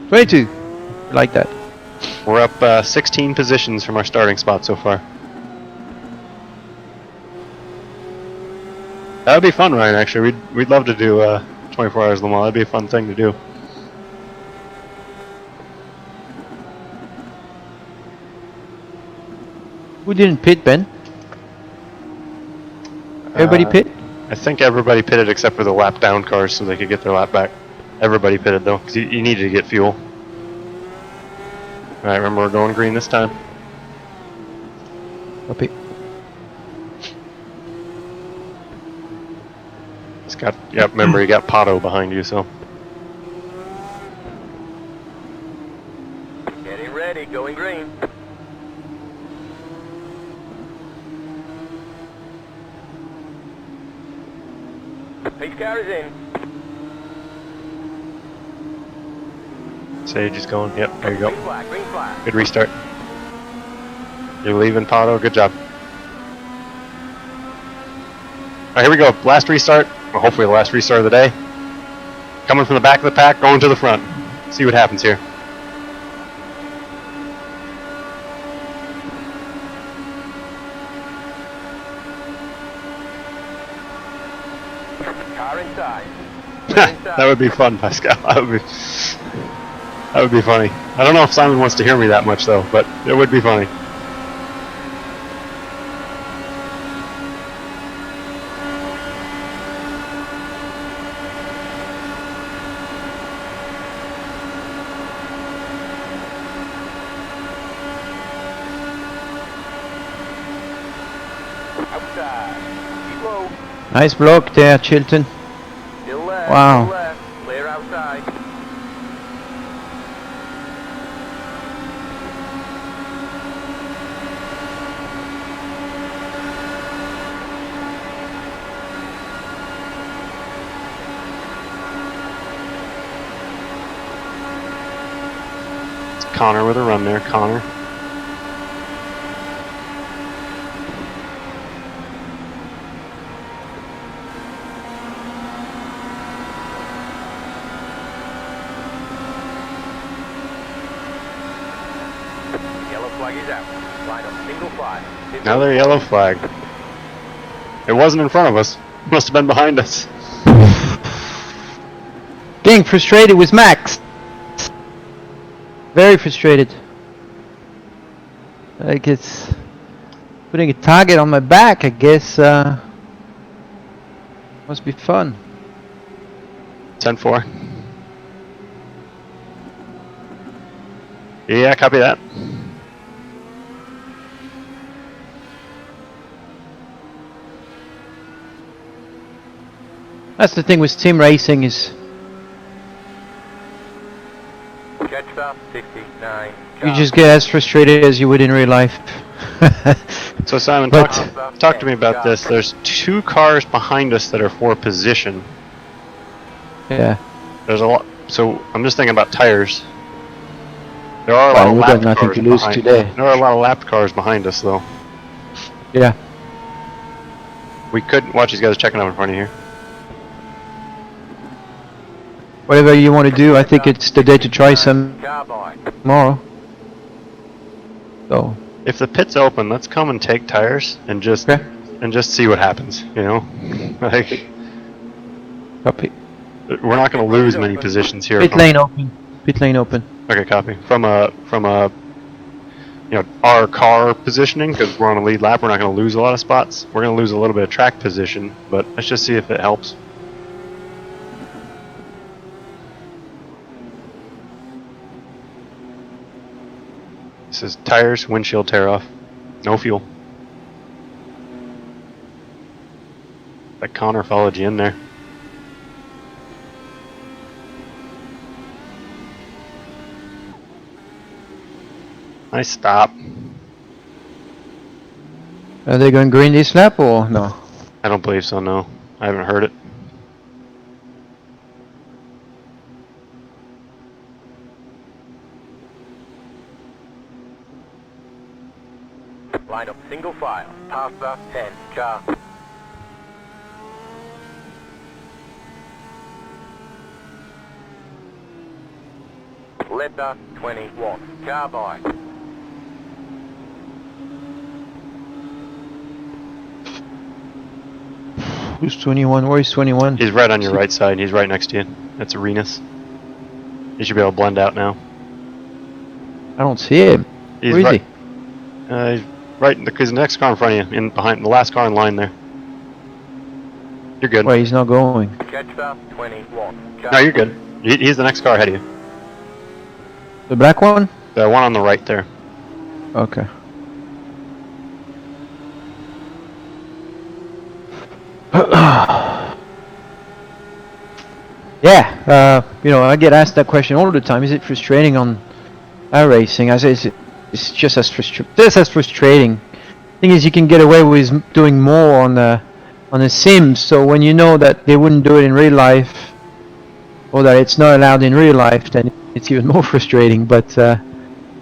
22. I like that. We're up 16 positions from our starting spot so far. That would be fun, Ryan, actually. We'd love to do 24 Hours Le Mans. That'd be a fun thing to do. Who didn't pit, Ben? Everybody pit? I think everybody pitted except for the lap down cars so they could get their lap back. Everybody pitted though, because you needed to get fuel. Alright, remember we're going green this time. Copy. It's got, yep, remember you got Pato behind you, so. Getting ready, going green. Pace car is in. Sage is going, yep, there you go. Green flag, green flag. Good restart. You're leaving, Pato, good job. Alright, here we go, last restart, or hopefully the last restart of the day. Coming from the back of the pack, going to the front. See what happens here. Car inside. That would be fun, Pascal. That would be funny. I don't know if Simon wants to hear me that much though, but it would be funny. Outside. Keep low. Nice block there, Chilton. Still left. Wow. Still left. Clear outside. It's Connor with a run there, Connor. Yellow flag is out. Line up single flag. Another yellow flag. It wasn't in front of us. Must have been behind us. Getting frustrated with Max. Very frustrated. Like it's putting a target on my back, I guess. Must be fun. 10-4. Yeah, copy that. That's the thing with team racing is Catch stop 69. you just get as frustrated as you would in real life. So Simon, But- talk to me about this. There's 2 cars behind us that are for position. Yeah. There's a lot. So I'm just thinking about tires. There are a Well, lot of we got lapped nothing cars to lose behind. today. There are a lot of lapped cars behind us, though. Yeah. We could watch these guys checking up in front of you here. Whatever you want to do, I think it's the day to try some Cowboy. tomorrow. So, If the pit's open, let's come and take tires and just okay. see what happens. You know, like Copy. we're not going to lose many positions here. Pit from- lane open. Pit lane open. Okay, copy. From a you know, our car positioning, because we're on a lead lap, we're not going to lose a lot of spots. We're going to lose a little bit of track position, but let's just see if it helps. This is tires, windshield tear off, no fuel. That Connor followed you in there. Nice stop. Are they going green this lap or no? I don't believe so, no. I haven't heard it. Line up single file. Past the 10 car. Letter 21. Car by. Who's 21? Where is 21? He's right on your right side. He's right next to you. That's Arenas. You should be able to blend out now. I don't see him. He's Where is right. he? He's right because the next car in front of you, in behind the last car in line there. You're good. Wait, he's not going. Catch the 21. Car. No, you're good. He's the next car ahead of you. The black one? The one on the right there. Okay. Yeah, you know, I get asked that question all the time. Is it frustrating on iRacing? I say it's just as frustrating. Thing is, you can get away with doing more on the Sims. So when you know that they wouldn't do it in real life, or that it's not allowed in real life, then it's even more frustrating. But yeah,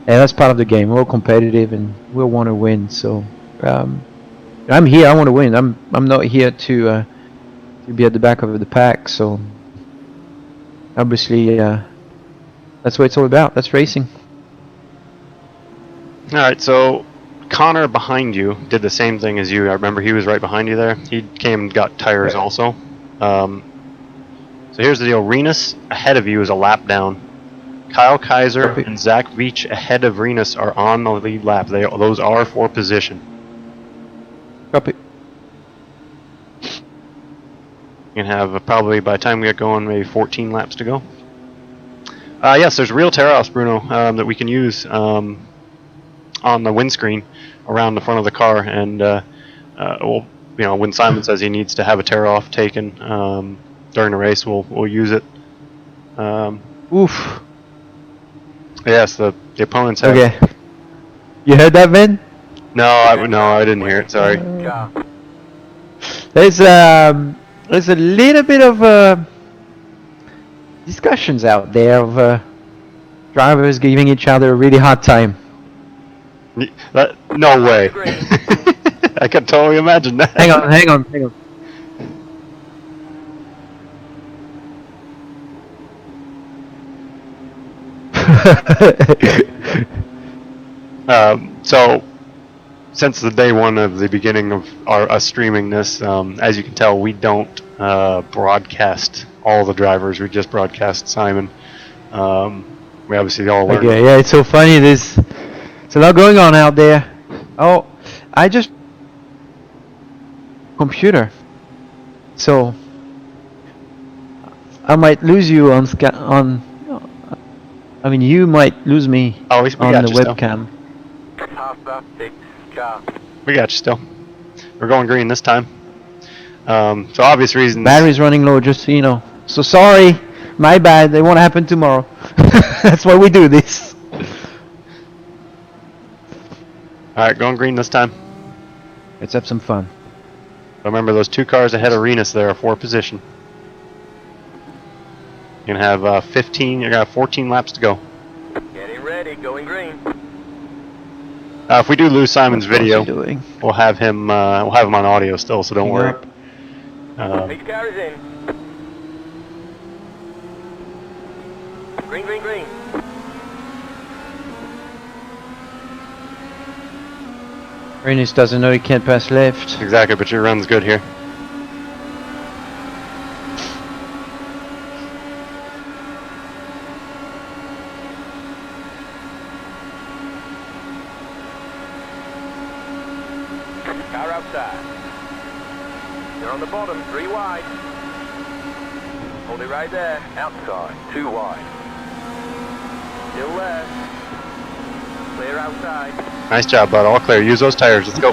that's part of the game. We're all competitive and we all want to win. So I'm here. I want to win. I'm not here to be at the back of the pack. So obviously, that's what it's all about. That's racing. All right, so Connor behind you did the same thing as you. I remember he was right behind you there. He came and got tires also. So here's the deal. Renus ahead of you is a lap down. Kyle Kaiser and Zach Veach ahead of Renus are on the lead lap. Those are for position. Copy. You can have probably, by the time we get going, maybe 14 laps to go. Yes, there's real tear-offs, Bruno, that we can use on the windscreen around the front of the car. And, well, you know, when Simon says he needs to have a tear-off taken during the race, we'll use it. Oof. Yes, the opponents have... Okay. You heard that, Vin? No, I didn't hear it. Sorry. Car. There's a little bit of discussions out there of drivers giving each other a really hard time. No way. I can totally imagine that. Hang on. So, since the day one of the beginning of us streaming this, as you can tell, we don't broadcast all the drivers. We just broadcast Simon. We obviously all learn. Okay, yeah, it's so funny. There's a lot going on out there. Oh, I just computer. So I might lose you on. I mean, you might lose me Oh, we on got the you still. webcam. Past the 6 car. We got you still. We're going green this time. For obvious reasons. Battery's running low, just so you know. So sorry, my bad. It won't happen tomorrow. That's why we do this. Alright, going green this time. Let's have some fun. Remember, those two cars ahead of Renus there are for position. You're gonna have 15. You're gonna have 14 laps to go. Getting ready, going green. If we do lose Simon's video, What's he doing? we'll have him on audio still, so don't worry. Next car is in. Green, green, green. Renus doesn't know he can't pass left. Exactly, but your run's good here. Car outside. You're on the bottom, 3 wide. Hold it right there. Outside, 2 wide. Still there. Clear outside. Nice job, bud. All clear. Use those tires. Let's go.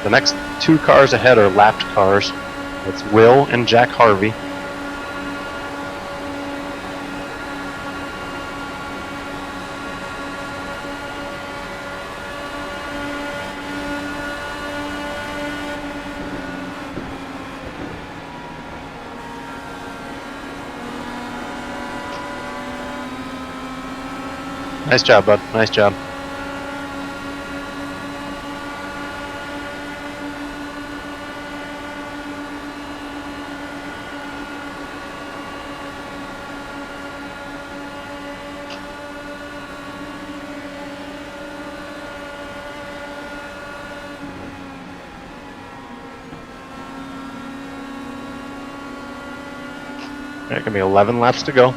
The next 2 cars ahead are lapped cars. It's Will and Jack Harvey. Nice job, bud. Nice job. There can be 11 laps to go.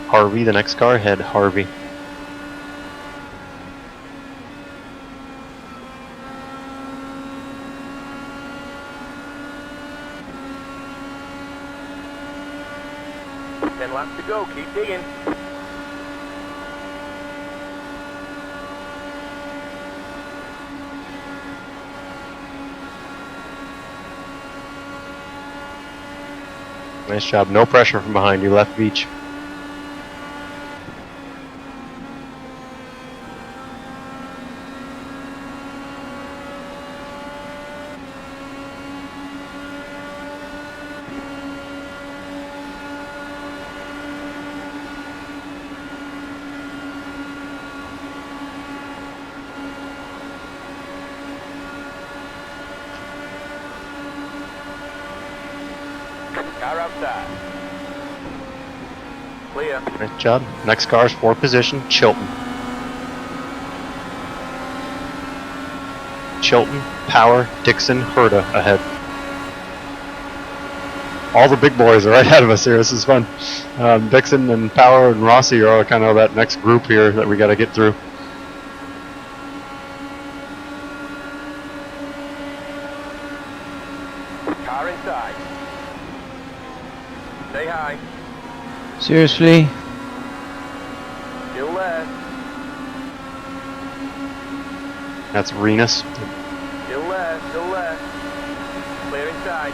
Harvey, the next car ahead, Harvey. Ten laps to go. Keep digging. Nice job. No pressure from behind you. Left beach. Car outside. Clear. Nice job. Next car's fourth position, Chilton. Chilton, Power, Dixon, Herta ahead. All the big boys are right ahead of us here. This is fun. Dixon and Power and Rossi are all kind of that next group here that we got to get through. Car inside. Stay high. Seriously? Still there. That's Renus. Still there. Still there. Clear inside.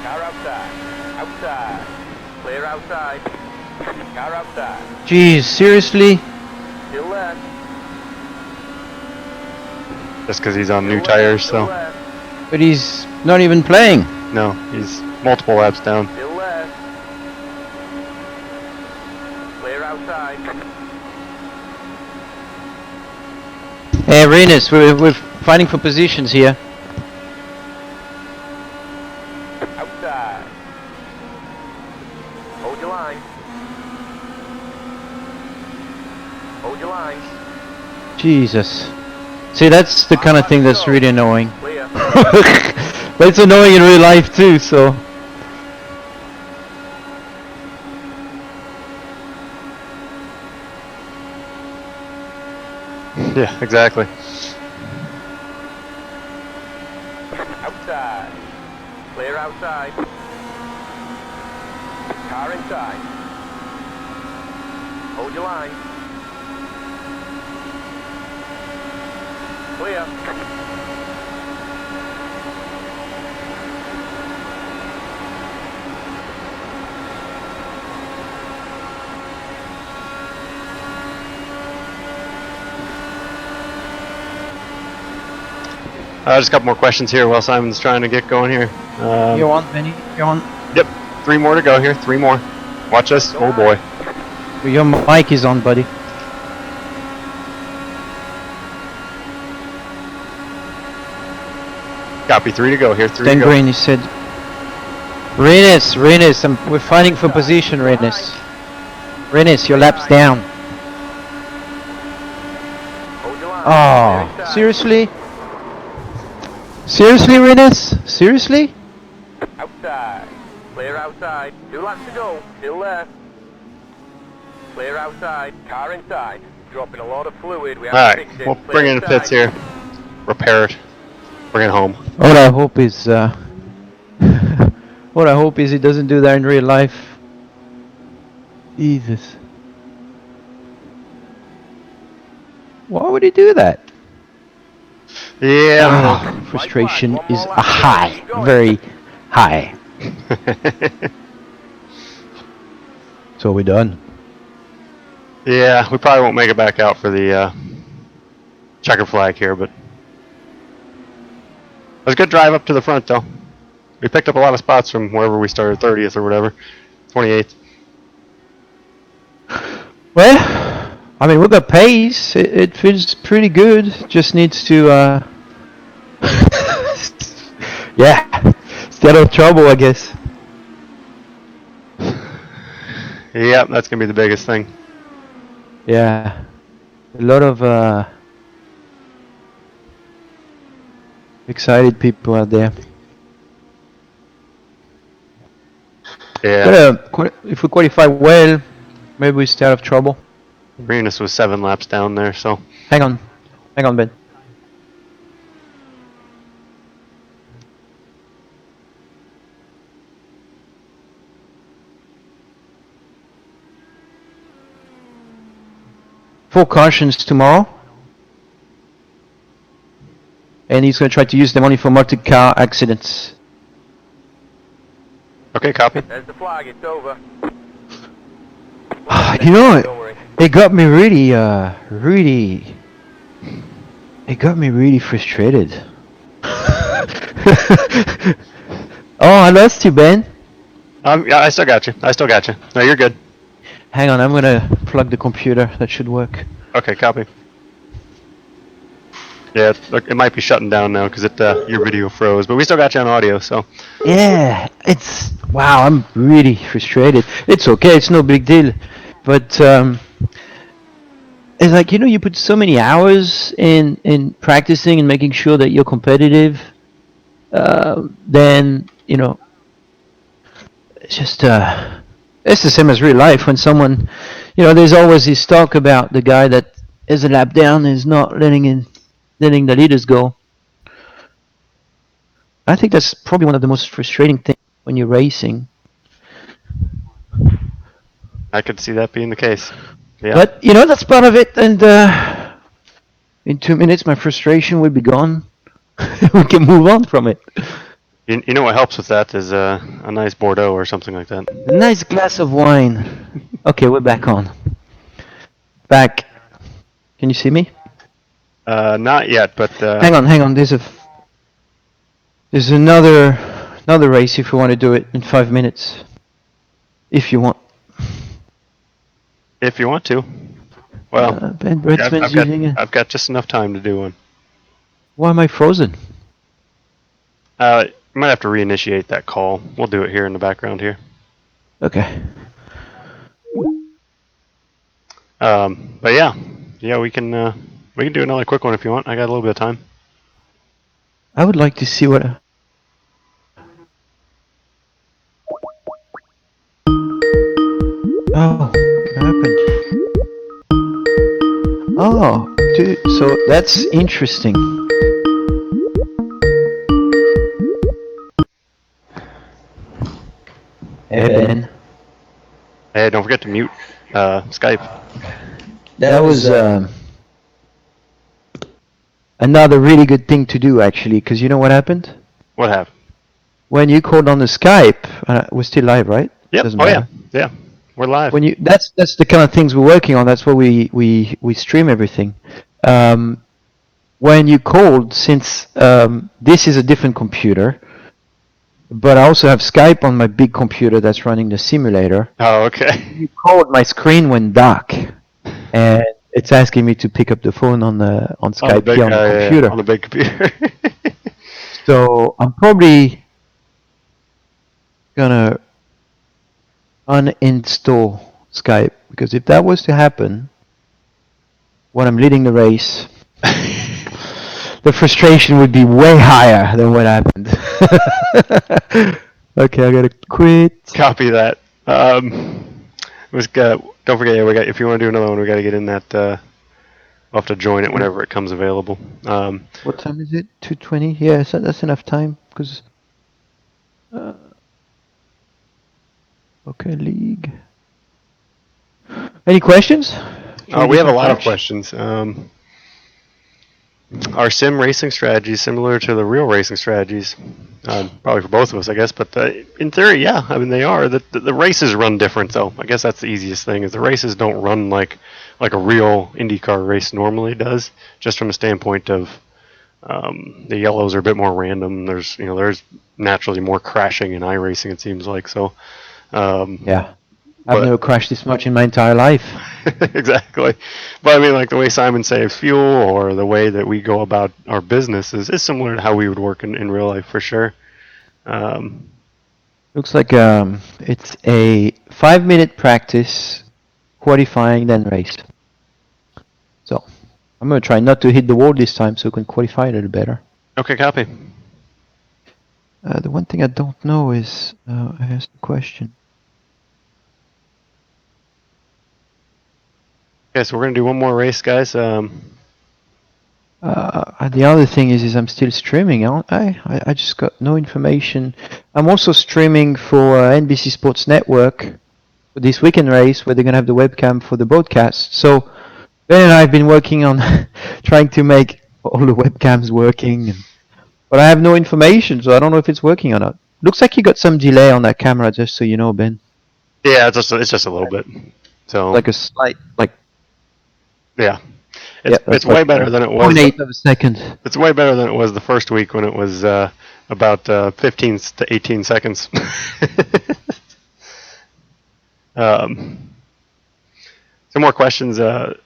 Car outside. Outside. Clear outside. Car outside. Jeez, seriously? Still there. Just because he's on new Still there, tires, still so. there. But he's not even playing. No, he's multiple laps down. Still there. Clear outside. Hey, Renus, we're fighting for positions here. Outside. Hold your line. Hold your line. Jesus. See, that's the kind of thing that's really annoying. Clear. But it's annoying in real life too, so. Yeah, exactly. Outside. Clear outside. Car inside. Hold your line. Clear. Just a couple more questions here while Simon's trying to get going here. You want, Benny? You want? Yep, 3 more to go here. 3 more. Watch this. Oh boy. Your mic is on, buddy. Copy. 3 to go here. 3 Dan to go. Green, he said. Renus, we're fighting for position, Renus. Renus, your lap's down. Hold your line. Oh, Clear inside. seriously? Seriously, Renus? Seriously? Outside. Clear outside. 2 laps to go. Still there. Clear outside. Car inside. Dropping a lot of fluid. We have to Alright, fix it. we'll Clear bring in the pits inside. here. Repair it. Bring it home. What I hope is, what I hope is he doesn't do that in real life. Jesus. Why would he do that? Yeah. Frustration is a high, very high. So we're done. Yeah, we probably won't make it back out for the checker flag here, but it was a good drive up to the front, though. We picked up a lot of spots from wherever we started, 30th or whatever, 28th. Well, I mean, we got pace. It feels pretty good. Just needs to, yeah, stay out of trouble, I guess. Yep, that's gonna be the biggest thing. Yeah, a lot of excited people out there. Yeah. But, if we qualify well, maybe we stay out of trouble. Renus was 7 laps down there, so. Hang on, Ben. Four cautions tomorrow. And he's going to try to use them only for multi-car accidents. Okay, copy. There's the flag, it's over. You know, Don't worry. it got me really, it got me really frustrated. Oh, I lost you, Ben. Yeah, I still got you. No, you're good. Hang on, I'm going to plug the computer. That should work. Okay, copy. Yeah, it might be shutting down now because your video froze, but we still got you on audio, so. Yeah, wow, I'm really frustrated. It's okay, it's no big deal. But, it's like, you put so many hours in practicing and making sure that you're competitive, then, it's just, it's the same as real life when someone, there's always this talk about the guy that is a lap down is not letting the leaders go. I think that's probably one of the most frustrating things when you're racing. I could see that being the case. Yeah. But, that's part of it, and in 2 minutes my frustration will be gone. We can move on from it. You know what helps with that is a nice Bordeaux or something like that. A nice glass of wine. Okay, we're back on. Back. Can you see me? Not yet, but Hang on. There's another race if you want to do it in 5 minutes. If you want. if you want to. Well, Ben yeah, Bretzman's using it. I've got just enough time to do one. Why am I frozen? You might have to reinitiate that call. We'll do it here in the background here. Okay. But yeah, we can do another quick one if you want. I got a little bit of time. I would like to see what. Oh, what happened? Oh, dude, so that's interesting. Hey, Ben. Hey, don't forget to mute Skype. That was another really good thing to do, actually, because you know what happened? What happened? When you called on the Skype, we're still live, right? Yep. Doesn't Oh matter. yeah. We're live. When that's the kind of things we're working on. That's where we stream everything. When you called, since this is a different computer, but I also have Skype on my big computer that's running the simulator. Oh, okay. You called, my screen went dark, and it's asking me to pick up the phone on Skype big, here on the computer. Yeah, on the big computer. So I'm probably gonna uninstall Skype, because if that was to happen when I'm leading the race, the frustration would be way higher than what happened. Okay, I gotta quit. Copy that. Don't forget, if you want to do another one, we got to get in that. We'll have to join it whenever it comes available. What time is it? 2:20. Yeah, so that's enough time. Because okay, league. Any questions? We have a lot of questions. our sim racing strategies similar to the real racing strategies? Probably for both of us, I guess. But in theory, yeah. I mean, they are. The races run different, though. I guess that's the easiest thing. Is the races don't run like a real IndyCar race normally does, just from a standpoint of the yellows are a bit more random. There's naturally more crashing in iRacing, it seems like. So Yeah. I've but- never crashed this much in my entire life. exactly. But I mean, like the way Simon saves fuel or the way that we go about our business is similar to how we would work in real life for sure. Looks like it's a 5-minute practice, qualifying, then race. So I'm gonna try not to hit the wall this time, so we can qualify a little better. Okay, copy. The one thing I don't know is I asked the question. Okay, so we're gonna do one more race, guys. The other thing is I'm still streaming, aren't I? I just got no information. I'm also streaming for NBC Sports Network for this weekend race, where they're gonna have the webcam for the broadcast. So Ben and I have been working on trying to make all the webcams working, but I have no information, so I don't know if it's working or not. Looks like you got some delay on that camera, just so you know, Ben. Yeah, it's just a little bit. So Like a slight, like yeah, yeah, it's way better than it was. 0.8 of a second. It's way better than it was the first week when it was about 15 to 18 seconds. Some more questions. The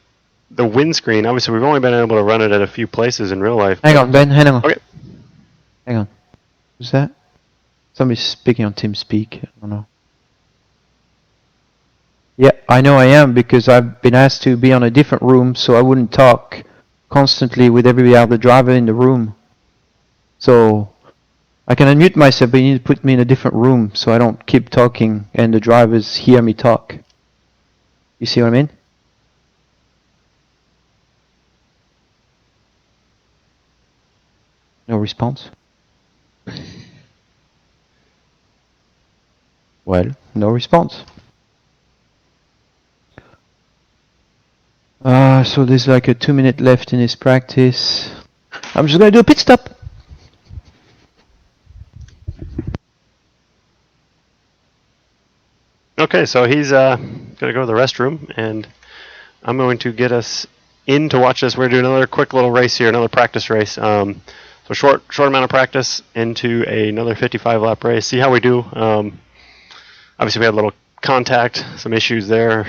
windscreen, obviously, we've only been able to run it at a few places in real life. Hang on, Ben. Hang on. Okay. Hang on. Who's that? Somebody's speaking on TeamSpeak. I don't know. Yeah, I know I am, because I've been asked to be on a different room so I wouldn't talk constantly with every other driver in the room. So I can unmute myself, but you need to put me in a different room so I don't keep talking and the drivers hear me talk. You see what I mean? No response? Well, no response. So there's like a 2-minute left in his practice. I'm just gonna do a pit stop. Okay, so he's gonna go to the restroom, and I'm going to get us in to watch this. We're gonna do another quick little race here, another practice race. So short amount of practice into another 55 lap race. See how we do. Obviously, we had a little contact, some issues there.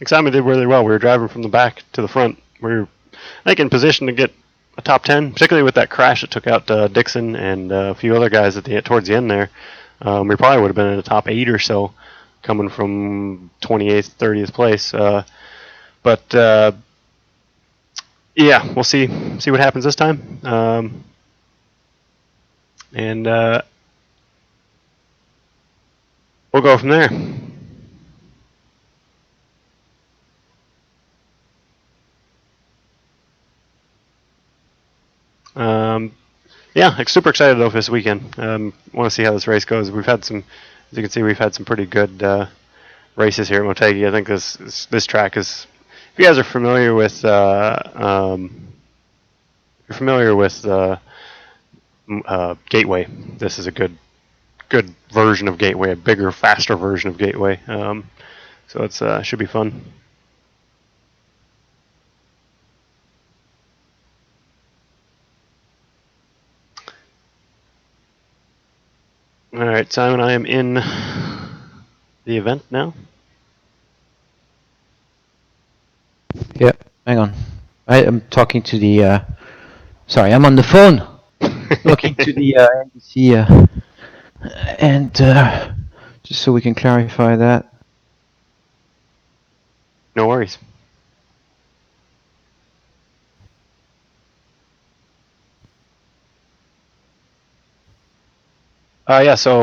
Simon did really well. We were driving from the back to the front. We were, I think, in position to get a top 10, particularly with that crash that took out Dixon and a few other guys towards the end there. We probably would have been in the top 8 or so, coming from 28th, 30th place. But yeah, we'll see what happens this time. And we'll go from there. Yeah, super excited though for this weekend. Want to see how this race goes. We've had some, as you can see, we've had some pretty good races here at Motegi. I think this track is, if you guys are familiar with, Gateway, this is a good version of Gateway, a bigger, faster version of Gateway. So it's should be fun. All right, Simon, I am in the event now. Yep, hang on. I am talking to the, sorry, I'm on the phone. Talking to the NBC, and just so we can clarify that. No worries. Yeah, so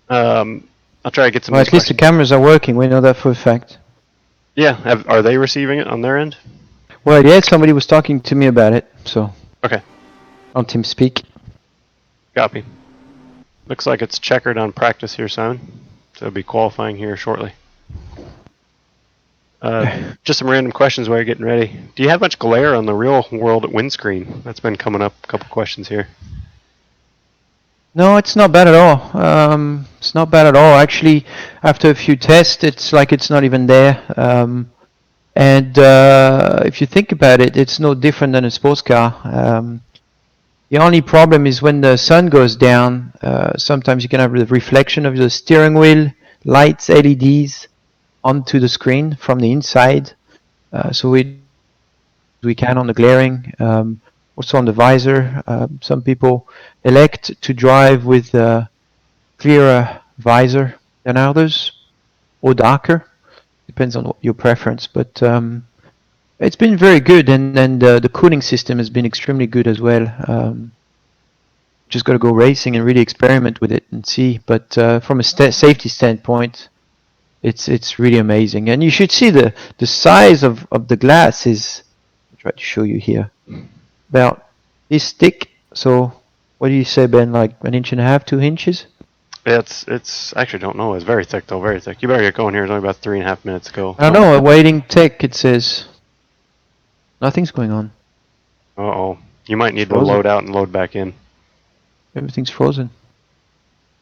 I'll try to get some. Well, at least the cameras are working. We know that for a fact. Yeah, are they receiving it on their end? Well, yeah, somebody was talking to me about it, so. Okay. On TeamSpeak. Copy. Looks like it's checkered on practice here, Simon. So it'll be qualifying here shortly. Just some random questions while you're getting ready. Do you have much glare on the real world windscreen? That's been coming up. A couple questions here. No, it's not bad at all. It's not bad at all. Actually, after a few tests, it's like it's not even there. And if you think about it, it's no different than a sports car. The only problem is when the sun goes down, sometimes you can have the reflection of the steering wheel, lights, LEDs onto the screen from the inside. So we can on the glaring. Also on the visor, some people elect to drive with a clearer visor than others, or darker. Depends on your preference, but it's been very good, and the cooling system has been extremely good as well. Just got to go racing and really experiment with it and see. But from a safety standpoint, it's really amazing, and you should see the size of the glass is. I'll try to show you here. About this thick. So what do you say, Ben? Like 1.5 inches, 2 inches? It's actually don't know. It's very thick though, very thick. You better get going here. It's only about 3.5 minutes to go. I don't know. Awaiting tech. It says nothing's going on. Uh-oh. You might need to Frozen. load out and load back in. Everything's frozen.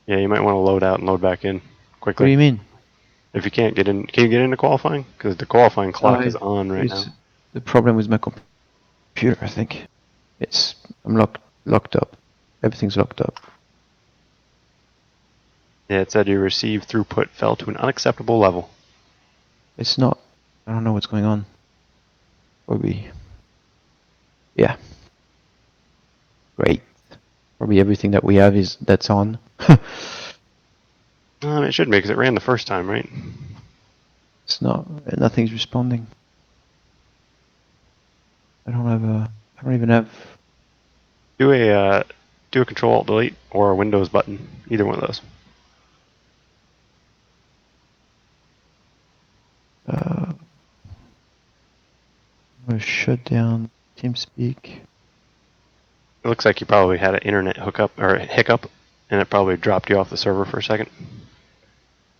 Yeah, you might want to load out and load back in What do quickly. you mean? If you can't get in, can you get into qualifying? Because the qualifying clock I- is on right now. It's the problem with my computer. I think I'm locked up. Everything's locked up. Yeah, it said your received throughput fell to an unacceptable level. It's not. I don't know what's going on. Probably. Yeah. Great. Probably everything that we have that's on. It should be because it ran the first time, right? It's not. Nothing's responding. I don't even have. Do a Control Alt Delete or a Windows button. Either one of those. I'm gonna shut down TeamSpeak. It looks like you probably had an internet hookup or a hiccup, and it probably dropped you off the server for a second.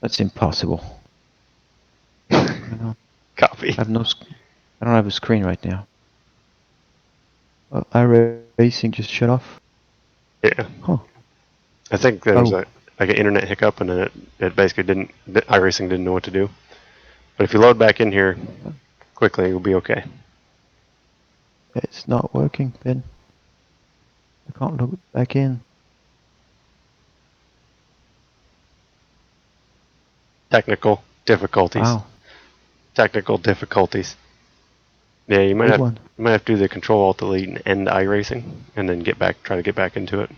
That's impossible. I Copy. have no. I don't have a screen right now. iRacing just shut off. Yeah. Huh. I think there was Oh. like an internet hiccup, and then it basically didn't. iRacing didn't know what to do. But if you load back in here quickly, you'll be okay. It's not working, Ben. I can't log back in. Technical difficulties. Wow. Technical difficulties. Yeah, you might Good have to do the Control Alt Delete and end iRacing, and then try to get back into it.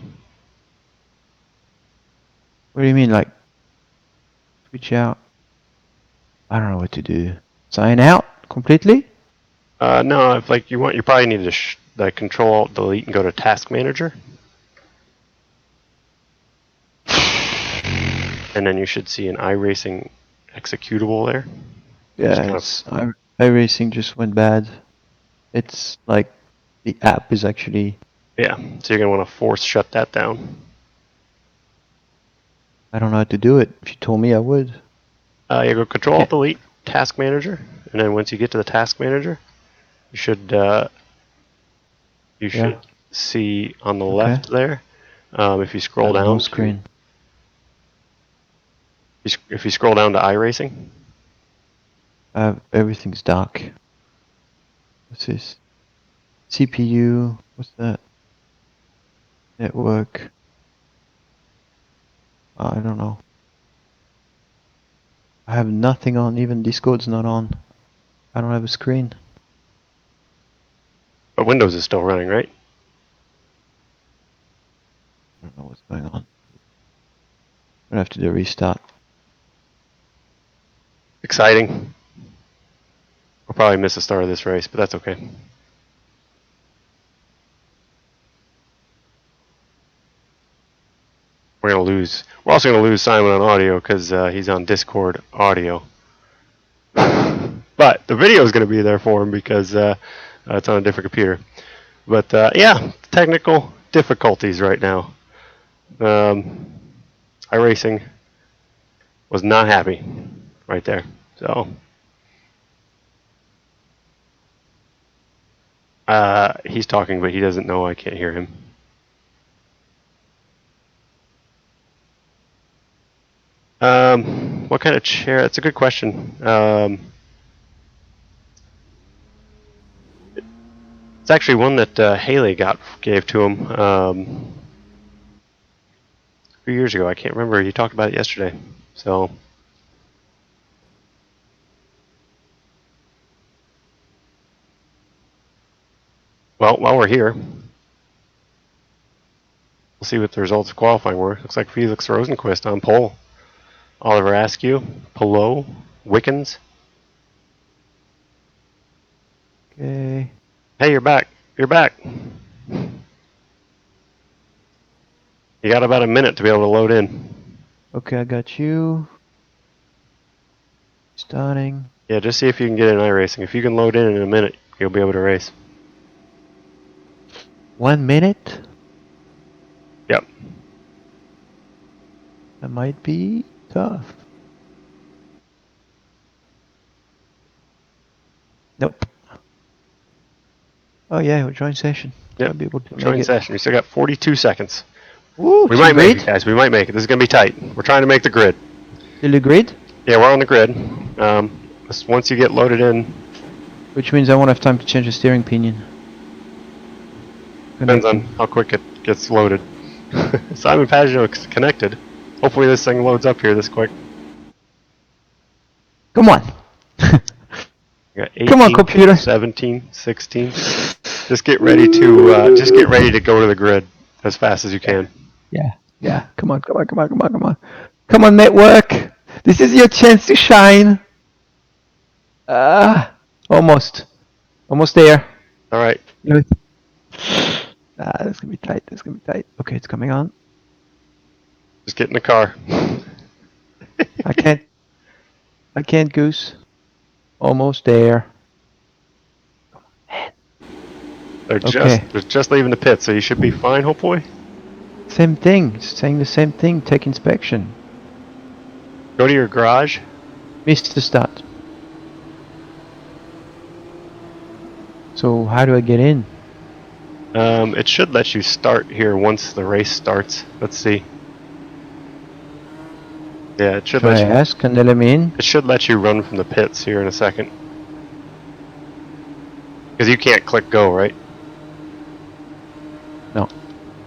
What do you mean, like switch out? I don't know what to do. Sign out completely? No, if like you probably need to the Control Alt Delete and go to Task Manager, and then you should see an iRacing executable there. Just kind Yeah, of- iRacing just went bad. It's like the app is actually. Yeah, so you're gonna want to force shut that down. I don't know how to do it. If you told me, I would. You go Control Alt Delete Task Manager, and then once you get to the Task Manager, you should see on the left there. If you scroll down, No screen. if you scroll down to iRacing, Everything's dark. What's this? CPU. What's that? Network. I don't know. I have nothing on. Even Discord's not on. I don't have a screen. but Windows is still running, right? I don't know what's going on. I'm gonna have to do a restart. Exciting. We'll probably miss the start of this race, but that's okay. We're also gonna lose Simon on audio because he's on Discord audio. But the video is gonna be there for him because it's on a different computer. But yeah, technical difficulties right now. iRacing was not happy right there. So He's talking, but he doesn't know I can't hear him. What kind of chair? That's a good question. It's actually one that Haley gave to him a few years ago. I can't remember. He talked about it yesterday. So, well, while we're here, we'll see what the results of qualifying were. Looks like Felix Rosenquist on pole. Oliver Askew, Pelot, Wickens. Okay. Hey, you're back. You're back. You got about a minute to be able to load in. Okay, I got you. Starting. Yeah, just see if you can get in iRacing. If you can load in a minute, you'll be able to race. 1 minute? Yep. That might be tough. Nope. Oh yeah, we'll join session. Yep. I'll be able to Join make it. session. We still got 42 seconds. Ooh, We to might the make grid? it, guys. We might make it. This is going to be tight. We're trying to make the grid. To the grid? Yeah, we're on the grid. Once you get loaded in, Which means I won't have time to change the steering pinion. depends on Connecting. how quick it gets loaded. Simon Pagino is connected. Hopefully this thing loads up here this quick. Come on! We got 18, Come on, computer. 17, 16. Just get ready to go to the grid as fast as you can. Yeah, come on. Come on, network! This is your chance to shine! Almost. Almost there. All right. That's gonna be tight, Okay, it's coming on. Just get in the car. I can't goose. Almost there. They're Okay. just leaving the pit, so you should be fine, hopefully. Same thing, it's saying the same thing, tech inspection. Go to your garage. Missed the start. So how do I get in? It should let you start here once the race starts. Let's see. Yeah, it should Should I let you. ask? Can they let me in? It should let you run from the pits here in a second. Because you can't click go, right? No.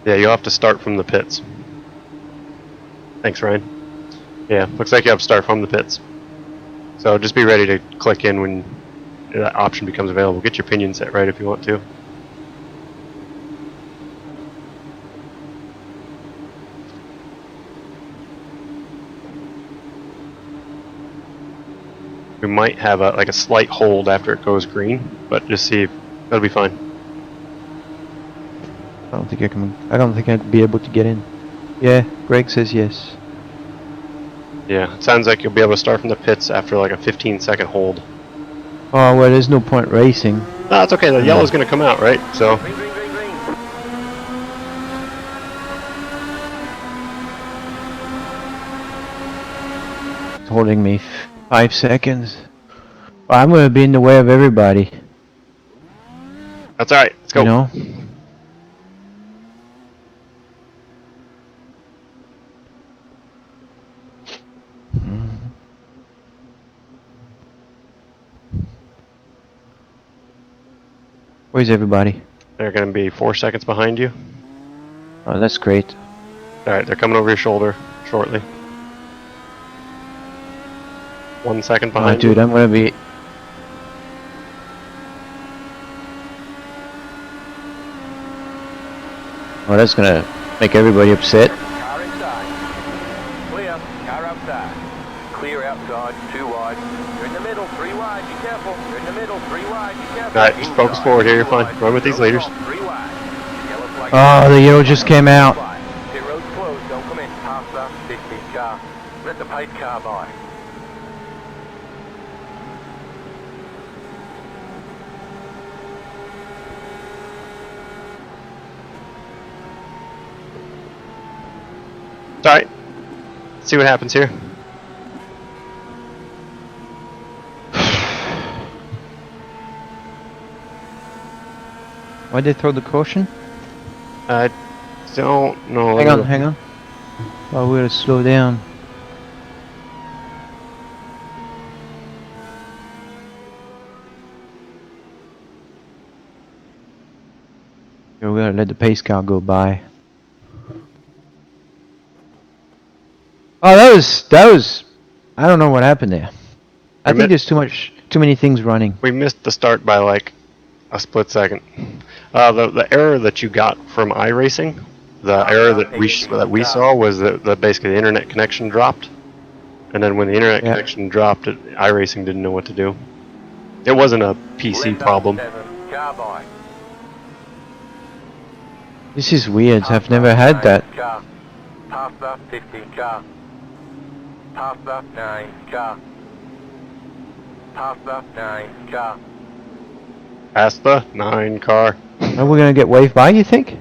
Yeah, you'll have to start from the pits. Thanks, Ryan. Yeah, looks like you have to start from the pits. So just be ready to click in when that option becomes available. Get your pinion set right if you want to. We might have a slight hold after it goes green, but just see. That'll be fine. I don't think I can. I don't think I'd be able to get in. Yeah, Greg says yes. Yeah, it sounds like you'll be able to start from the pits after like a 15-second hold. Oh well, there's no point racing. No, it's okay. The yellow's going to come out, right? So Green, green, green, green. It's holding me 5 seconds. Well, I'm gonna be in the way of everybody. that's all right. Let's go. You know. Where's everybody? They're going to be 4 seconds behind you. Oh, that's great. All right, they're coming over your shoulder shortly. 1 second Oh, behind dude, you. I'm gonna be. Oh, that's gonna make everybody upset. Car inside. Clear. Car outside. Clear outside. 2 wide. You're in the middle. 3 wide. Be careful. You're in the middle. 3 wide. Be careful. All right, just focus Inside, forward here. You're 2 fine. wide. Run with these Don't leaders. stop. 3 wide. Yellow flag. Oh, the yellow just came out. Pit road's closed. Don't come in. Pass that 50 car. Let the pace car by. It's all right. Let's see what happens here. Why'd they throw the caution? I don't know. Hang on, hang on. Oh, we're gonna slow down. We're gonna let the pace car go by. Oh, that was. I don't know what happened there. I think there's too many things running. We missed the start by like a split second. The error that you got from iRacing, the error that we saw was that basically the internet connection dropped, and then when the internet connection dropped, iRacing didn't know what to do. It wasn't a PC problem. This is weird. I've never had that. Pass the 15 car. Pass the 9 car. Pass the 9 car. Past the 9 car. Are we gonna get waved by? You think?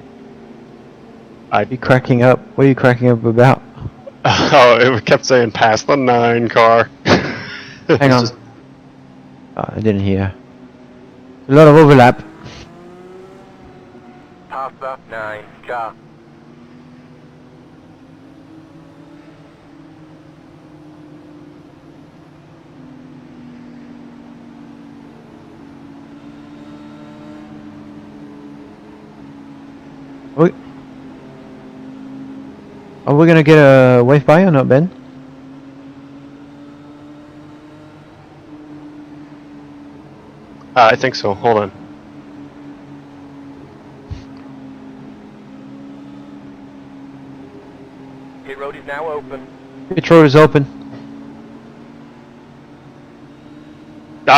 I'd be cracking up. What are you cracking up about? Oh, it kept saying past the 9 car. Hang on. Oh, I didn't hear. A lot of overlap. Pass the 9 car. Are we gonna get a wave by or not, Ben? I think so. Hold on. Pit road is now open. Pit road is open.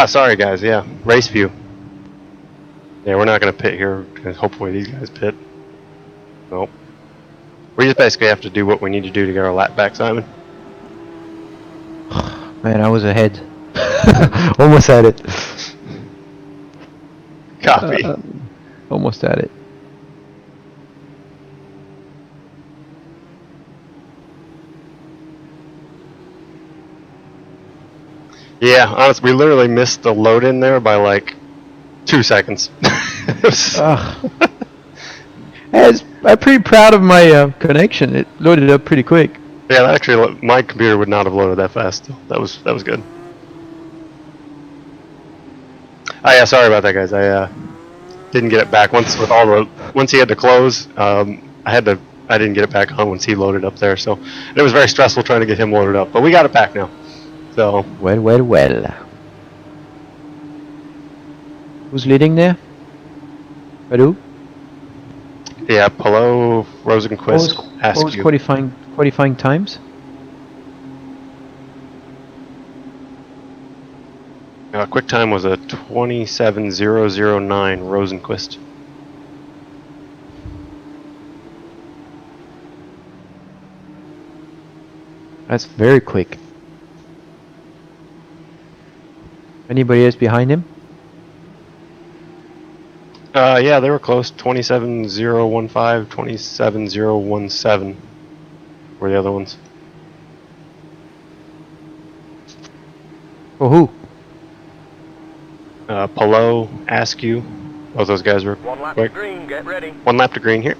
Sorry guys. Yeah, race view. Yeah, we're not gonna pit here because hopefully these guys pit. Nope. We just basically have to do what we need to do to get our lap back, Simon. Man, I was ahead. Almost had it. Copy. Almost had it. Yeah, honestly, we literally missed the load in there by like 2 seconds. I'm pretty proud of my connection. It loaded up pretty quick. Yeah, actually, my computer would not have loaded that fast. That was good. Oh yeah, sorry about that, guys. I didn't get it back once he had to close. I didn't get it back on once he loaded up there. So it was very stressful trying to get him loaded up, but we got it back now. So well. Who's leading there? Badu? Yeah, Pelot, Rosenquist, What was qualifying times? Quick time was a 27:009 Rosenquist. That's very quick. Anybody else behind him? Yeah, they were close. 27:015, 27:017 were the other ones. For who? Pelot, Askew, both those guys were One lap quick. to green, get ready. 1 lap to green here.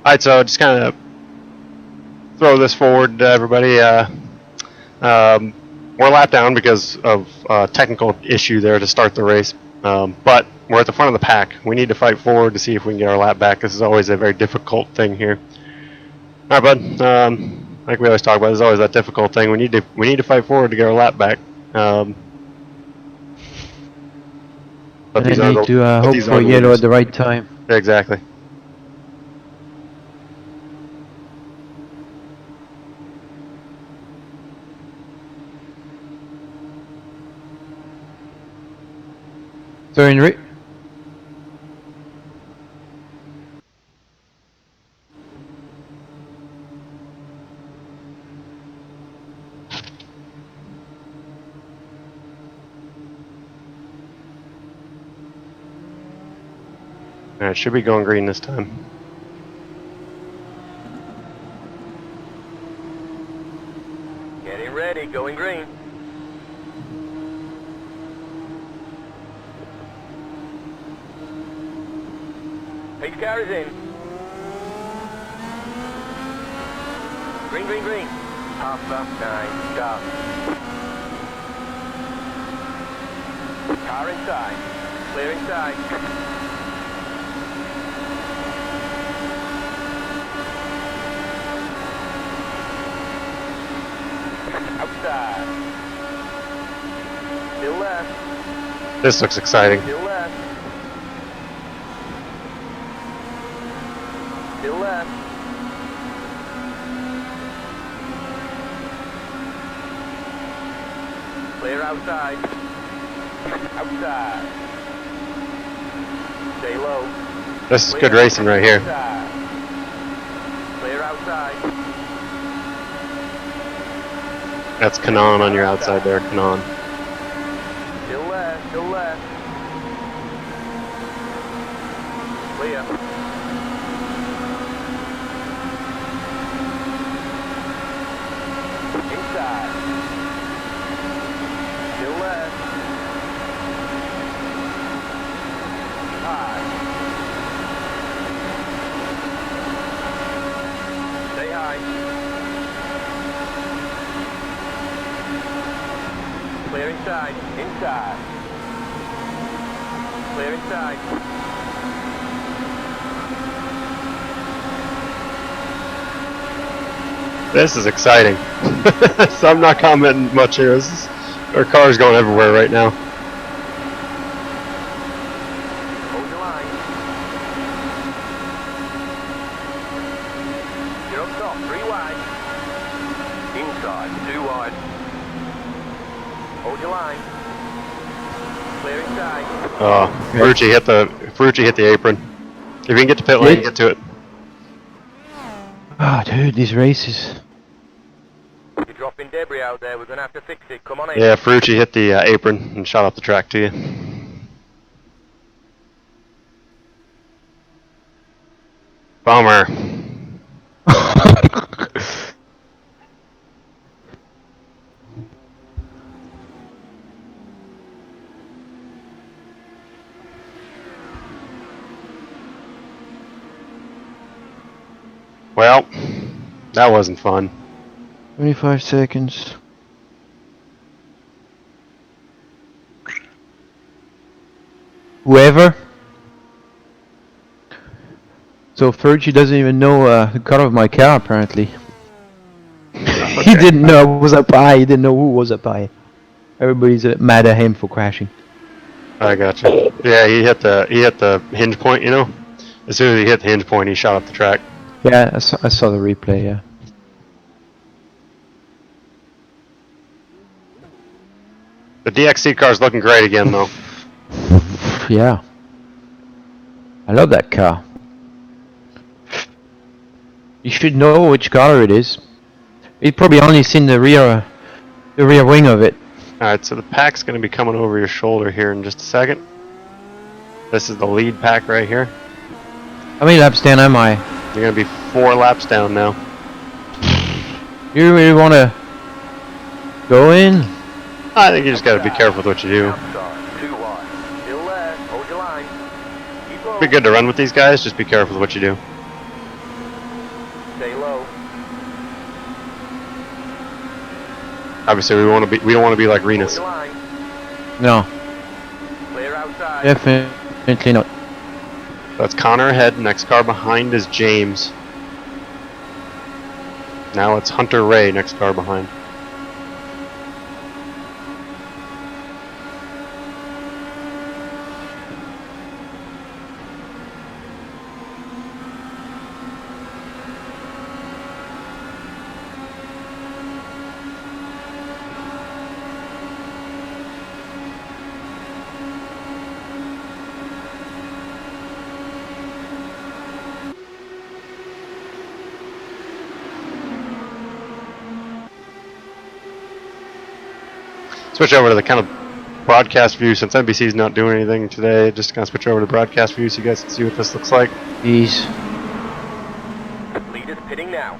Alright, so just kind of throw this forward to everybody. We're a lap down because of a technical issue there to start the race, but we're at the front of the pack. We need to fight forward to see if we can get our lap back. This is always a very difficult thing here. Alright, bud. Like we always talk about, there's always that difficult thing. We need to fight forward to get our lap back. But And I need to hope for yellow at the right time. Exactly. So Henry. Alright, should be going green this time. Getting ready, going green. Which car is in? Green, green, green. Half lap 9, start. Car inside. Clear inside. Outside. Still left. This looks exciting. Still left. Still left. Clear outside. Outside. Stay low. This is good racing right here. Outside. Clear outside. That's Kanan on your outside there, Kanan. Still left, still left. Clear. Inside. Still left. High. Stay high. Clear inside. Inside. Clear inside. This is exciting. So I'm not commenting much here. Our car's going everywhere right now. Hold your line. You're up top. 3 wide. Inside. 2 wide. Hold your line. Clear inside. Ferrucci hit the apron. If you can get to pit lane, Did? get to it. Oh, dude, these races. You're dropping debris out there. We're going to have to fix it. Come on in. Yeah, Ferrucci hit the apron and shot off the track to you. Bummer. Well, that wasn't fun. 25 seconds. Whoever. So Ferrucci doesn't even know the color of my car apparently. He didn't know I was up high. He didn't know who was up high. Everybody's mad at him for crashing. I gotcha. Yeah, he hit the hinge point, you know? As soon as he hit the hinge point, he shot up the track. Yeah, I saw the replay. Yeah. The DXC car's looking great again, though. Yeah. I love that car. You should know which color it is. You've probably only seen the rear wing of it. Alright, so the pack's going to be coming over your shoulder here in just a second. This is the lead pack right here. How many laps down am I? You're going to be 4 laps down now. You really want to go in? I think you just got to be careful with what you do. Outside. 2 wide. Still there. Hold your line. Keep low. Be good to run with these guys, just be careful with what you do. Stay low. Obviously, we don't want to be like Hold Renus. your line. No, Clear outside. definitely not. That's Connor ahead. Next car behind is James. Now it's Hunter Ray. Next car behind. Switch over to the kind of broadcast view since NBC's not doing anything today. Just kind of switch over to broadcast view so you guys can see what this looks like. Jeez. Leaders pitting now.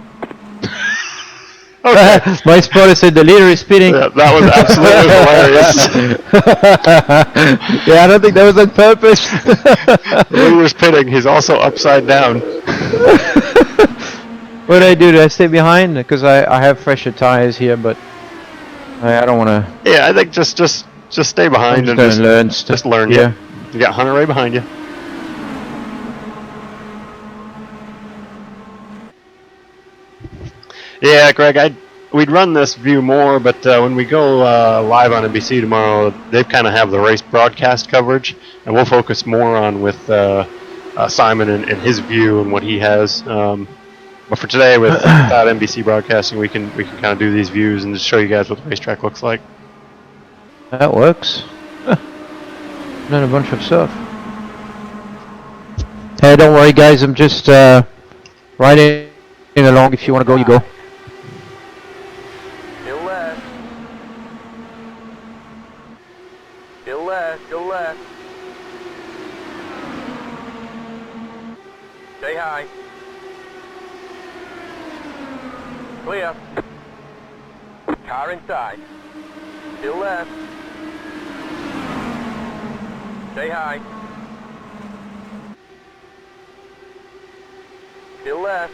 Okay. My spotter said the leader is speeding. Yeah, that was absolutely hilarious. Yeah, I don't think that was on purpose. The leader's pitting. He's also upside down. What do I do? Do I stay behind? Because I have fresher tires here, but I don't want to. Yeah, I think just stay I'm behind just and gonna just learn stuff. just learn. Yeah. You got Hunter right behind you. Yeah, Greg, we'd run this view more, but when we go live on NBC tomorrow, they kind of have the race broadcast coverage, and we'll focus more on with Simon and his view and what he has. But for today, without NBC broadcasting, we can kind of do these views and just show you guys what the racetrack looks like. That works. Done a bunch of stuff. Hey, don't worry, guys. I'm just riding along. If you want to go, you go. Still left. Still left, still left. Stay high. Clear. Car inside. Still left. Stay high. Still left.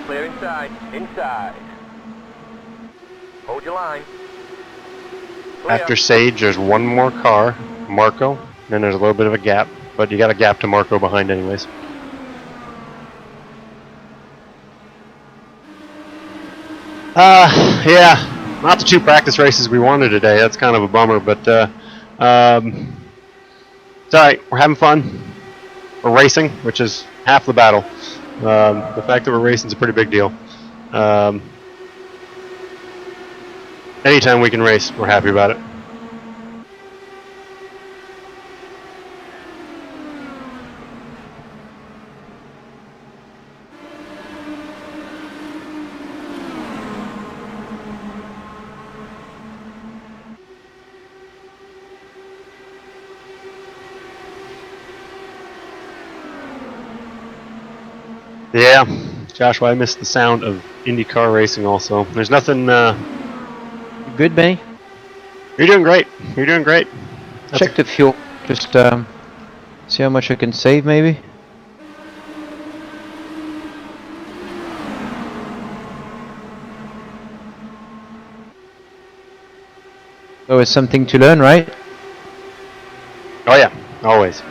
Clear inside. Inside. Hold your line. Clear. After Sage, there's one more car, Marco, then there's a little bit of a gap, but you got a gap to Marco behind anyways. Yeah, not the 2 practice races we wanted today. That's kind of a bummer, but it's alright. We're having fun. We're racing, which is half the battle. The fact that we're racing is a pretty big deal. Anytime we can race, we're happy about it. Yeah, Joshua, I miss the sound of IndyCar racing also. There's nothing, You good, Benny? you're doing great. You're doing great. That's Check the fuel. Just see how much I can save, maybe. So it's something to learn, right? Oh yeah, always.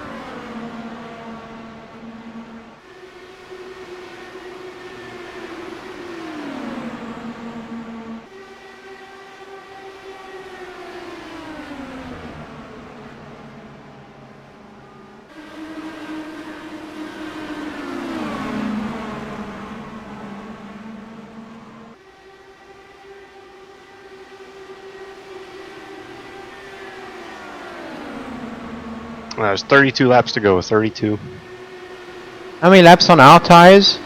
There's 32 laps to go. 32. How many laps on our tires?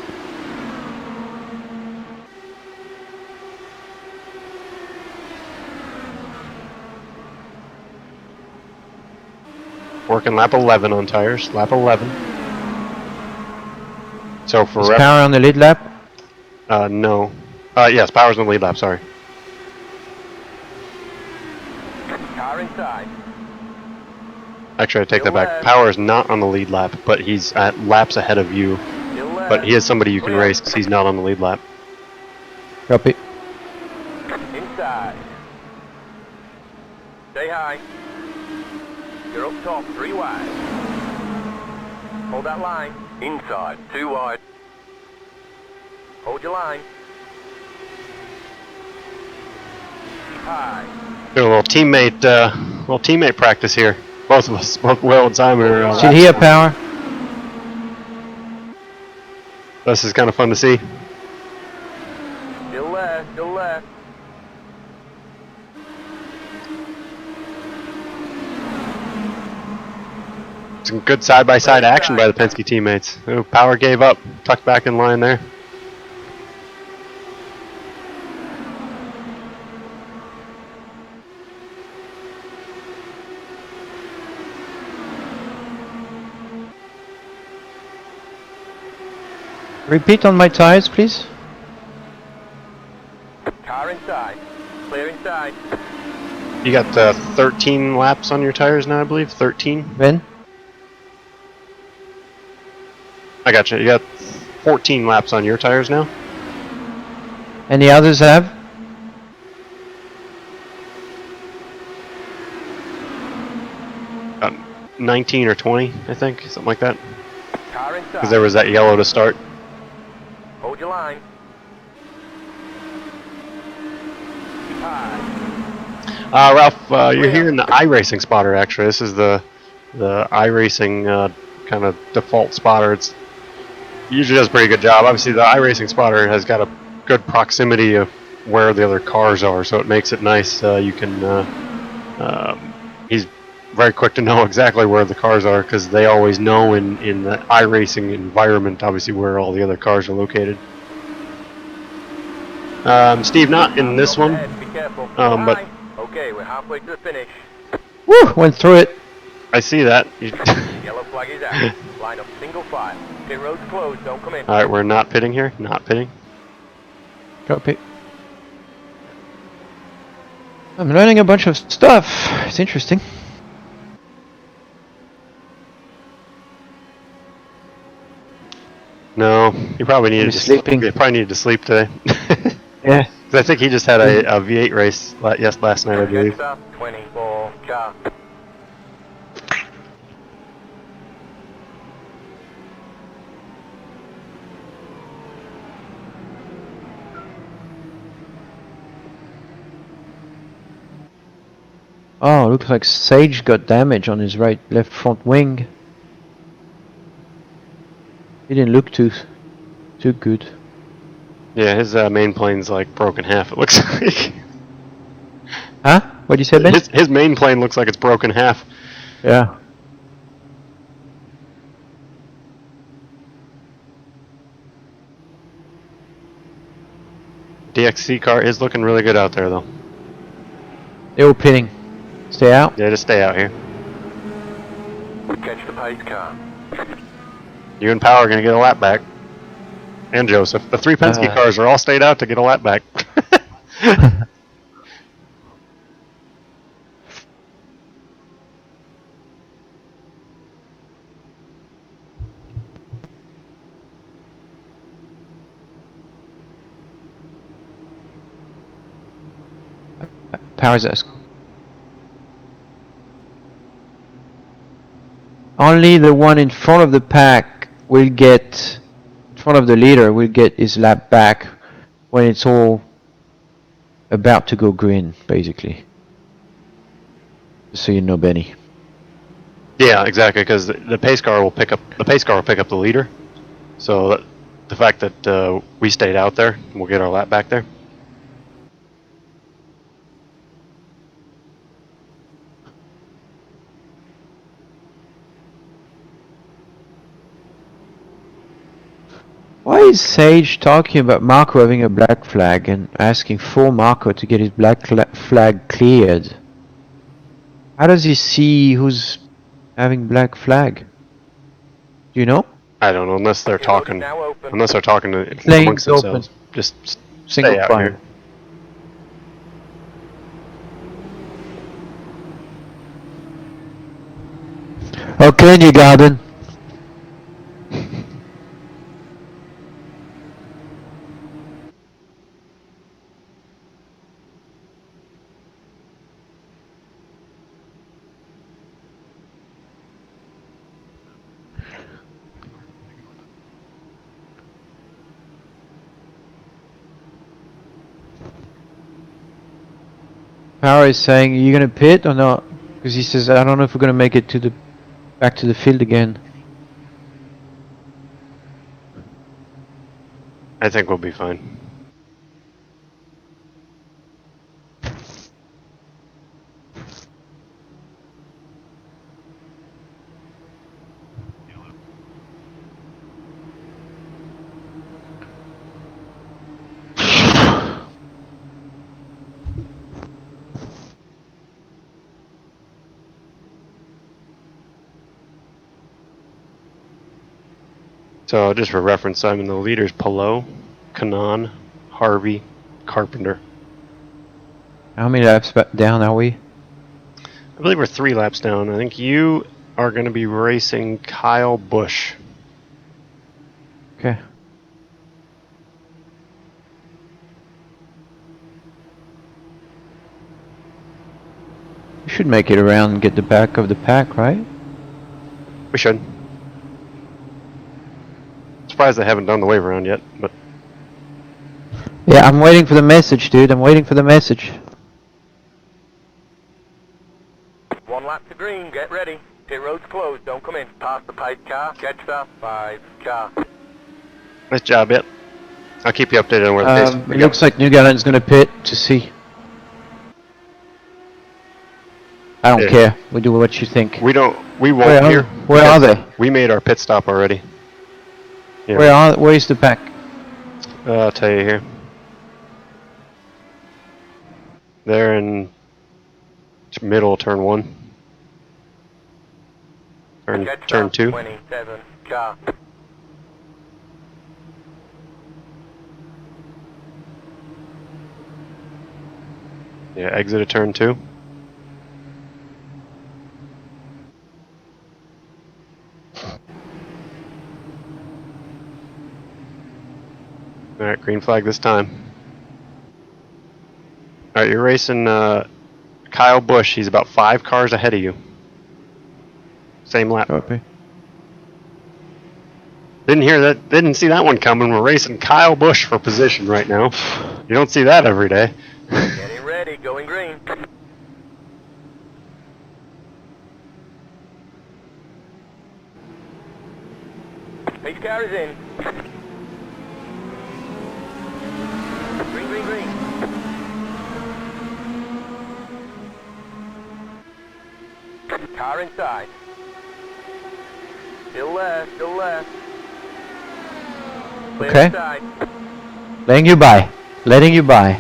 Working lap 11 on tires. Lap 11. So for Is rep, power on the lead lap? no. Yes, power's on the lead lap. Sorry. Car inside. Actually, I take that back. Power is not on the lead lap, but he's at laps ahead of you. Still left. But he is somebody you can race because he's not on the lead lap. Copy. Inside. Stay high. You're up top, 3 wide. Hold that line. Inside, 2 wide. Hold your line. Keep high. Doing a little teammate practice here. Both of us, both Will and Simon are. Should he have power? This is kind of fun to see. Still left, still left. Some good side-by-side action by the Penske teammates. Oh, Power gave up, tucked back in line there. Repeat on my tires, please. Car inside. Clear inside. You got 13 laps on your tires now, I believe. 13. Ben? I got you. You got 14 laps on your tires now. And the others have? About 19 or 20, I think, something like that. Car inside. Because there was that yellow to start. Hold your line. High. Ralph, you're here in the iRacing spotter. Actually, this is the iRacing kind of default spotter. It's usually does a pretty good job. Obviously, the iRacing spotter has got a good proximity of where the other cars are, so it makes it nice. You can he's very quick to know exactly where the cars are because they always know in the iRacing environment, obviously, where all the other cars are located. Steve, not in this one, Be careful. but High. Okay, we're halfway to the finish. Woo! Went through it. I see that. Yellow flag is out. Line up single file. Pit road's closed, don't come in. All right, we're not pitting here. Not pitting. Drop it. I'm learning a bunch of stuff. It's interesting. No, you probably needed Maybe to sleeping. You probably needed to sleep today. Yeah. 'Cause I think he just had a V8 race last night, I believe. Stop. 24 car. Oh, looks like Sage got damage on his left front wing. He didn't look too good. Yeah, his main plane's like broken half. It looks like Huh? What'd you say, Ben? his main plane looks like it's broken half. Yeah. DXC car is looking really good out there, though. They're all pitting. Stay out. Yeah, just stay out here. Catch the pace car. You and Power are gonna get a lap back. And Joseph. The three Penske cars are all stayed out to get a lap back. Power's us. Only the one in front of the pack will get, in front of the leader will get his lap back when it's all about to go green, basically. Just so you know, Benny. Yeah, exactly. Because the pace car will pick up the leader. So the fact that we stayed out there, we'll get our lap back there. Why is Sage talking about Marco having a black flag and asking for Marco to get his black flag cleared? How does he see who's having black flag? Do you know? I don't know, unless they're talking. Now open. Unless they're talking Lane's amongst themselves. open. Just Single stay out file. here. Okay, New Garden. Power is saying, are you gonna pit or not? Because he says, I don't know if we're gonna make it to the back to the field again. I think we'll be fine. So just for reference, I'm in the leaders: Palou, Kanan, Harvey, Carpenter. How many laps down are we? I believe we're 3 laps down. I think you are going to be racing Kyle Busch. Okay. We should make it around and get the back of the pack, right? We should. Surprised they haven't done the wave around yet, but Yeah, I'm waiting for the message, dude. I'm waiting for the message. 1 lap to green, get ready. Pit road's closed, don't come in. Pass the pipe car, catch the 5 car. nice job, yet. I'll keep you updated on where the pace It looks like New Gallant's gonna pit to see. I don't Yeah. care. We do what you think. We won't Where hear. are- where are they? We made our pit stop already. Yeah. Where is the pack? I'll tell you here. They're in middle turn 1. Catch Turn the 2. 27 car. Yeah, exit at turn 2. Alright, green flag this time. Alright, you're racing Kyle Busch. He's about 5 cars ahead of you. Same lap. Copy. Didn't see that one coming. We're racing Kyle Busch for position right now. You don't see that every day. Getting ready, going green. Pace car is in. Green, green, green. Car inside. Still left, still left. Clear Okay. inside. Letting you by. Letting you by.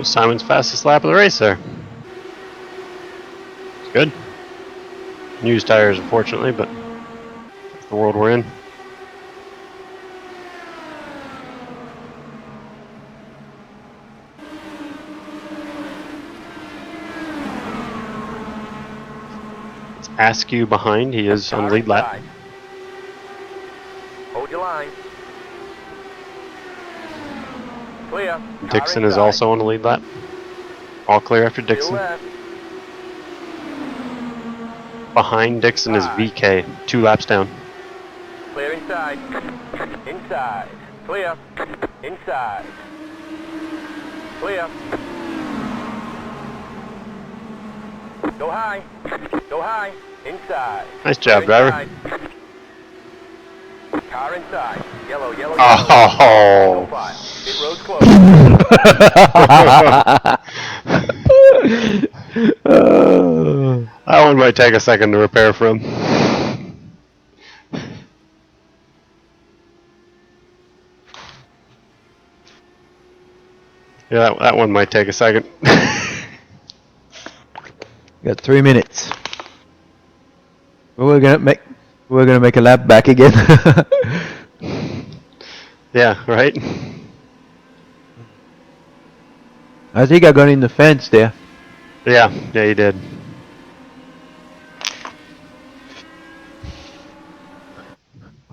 Simon's fastest lap of the race there. It's good. Used tires, unfortunately, but that's the world we're in. It's Askew behind. He is on Car lead lap. inside. Hold your line. Clear. Car Dixon is inside. also on the lead lap. All clear after Still Dixon. left. Behind Dixon is VK. 2 laps down. Clear inside. Inside. Clear. Inside. Clear. Go high. Go high. Inside. Nice job, Clear driver. inside. Car inside. Yellow, yellow, yellow. No Oh! fire. Pit road's closed. That one might take a second to repair from. Yeah, that one might take a second. Got 3 minutes. We're gonna make a lap back again. Yeah, right? I think I got in the fence there. Yeah, you did.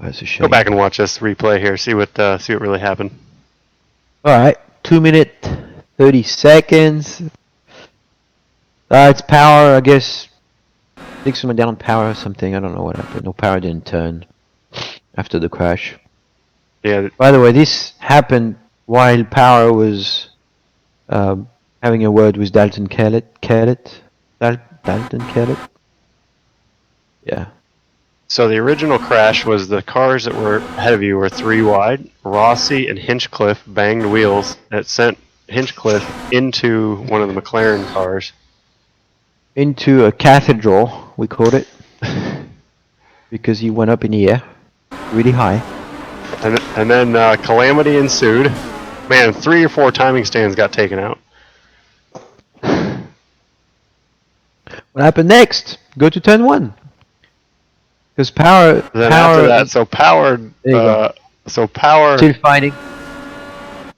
That's a shame. Go back and watch this replay here. See what really happened. All right, 2 minute 30 seconds. It's power, I guess. I think someone down on power or something. I don't know what happened. No, power didn't turn. after the crash. Yeah, By the way, this happened while Power was having a word with Dalton Kellett. Dalton Kellett? Yeah. so the original crash was the cars that were ahead of you were 3 wide. Rossi and Hinchcliffe banged wheels. It sent Hinchcliffe into one of the McLaren cars. Into a cathedral, we called it. Because he went up in the air. Really high. And then calamity ensued. Man, 3 or 4 timing stands got taken out. What happened next? Go to turn 1. Because Power... Then Power after that, so Power, There you go. so Power, still fighting.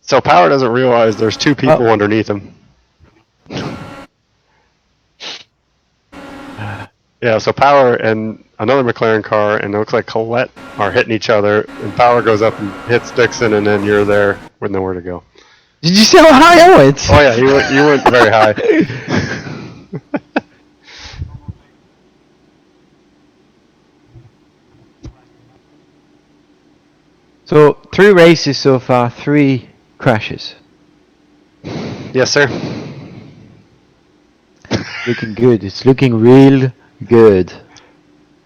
so Power doesn't realize there's 2 people underneath him. Yeah, so Power and another McLaren car, and it looks like Colette are hitting each other, and Power goes up and hits Dixon, and then you're there with nowhere to go. Did you see how high I went? Oh yeah, you went very high. So, 3 races so far, 3 crashes. Yes, sir. Looking good. It's looking real good.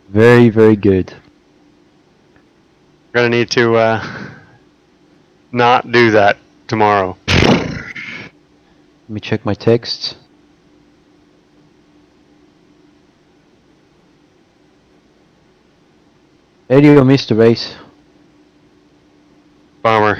Very, very good. We're gonna need to not do that tomorrow. Let me check my texts. Elio missed the race. Bummer.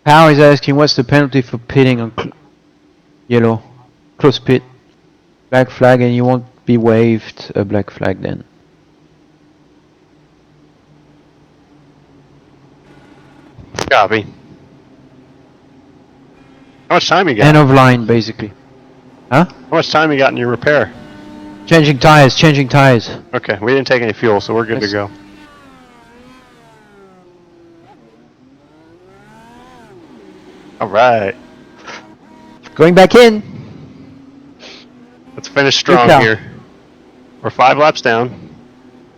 Power is asking what's the penalty for pitting on yellow. Close pit. Black flag, and you won't be waved a black flag then. Copy. How much time you got? End of line, basically. Huh? How much time you got in your repair? Changing tires, changing tires. Okay, we didn't take any fuel, so we're good to Yes. go. Alright, Going back in. let's finish strong cow. here. We're 5 laps down.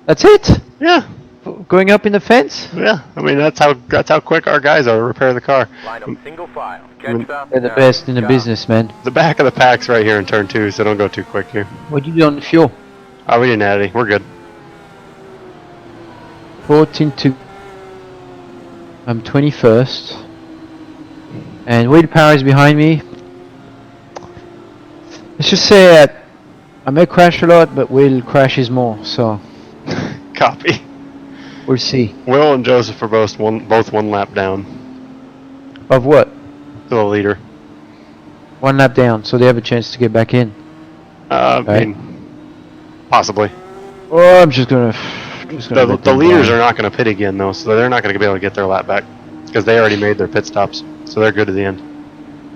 That's it. Yeah, Going up in the fence. yeah. I mean, that's how quick our guys are to repair the car. Line up single file. Mm. Catch up. They're the best in the business, man. The back of the pack's right here in turn 2, so don't go too quick here. What'd you do on the fuel? Oh, we didn't add any. We're good. 14 to... I'm 21st. And Will Power is behind me. Let's just say that I may crash a lot, but Will crashes more, so Copy. we'll see. Will and Joseph are both one lap down Of what? to the leader. 1 lap down, so they have a chance to get back in. I Right. mean, possibly. Oh, I'm just gonna The let them leaders go. are not going to pit again, though, so they're not going to be able to get their lap back because they already made their pit stops, so they're good to the end.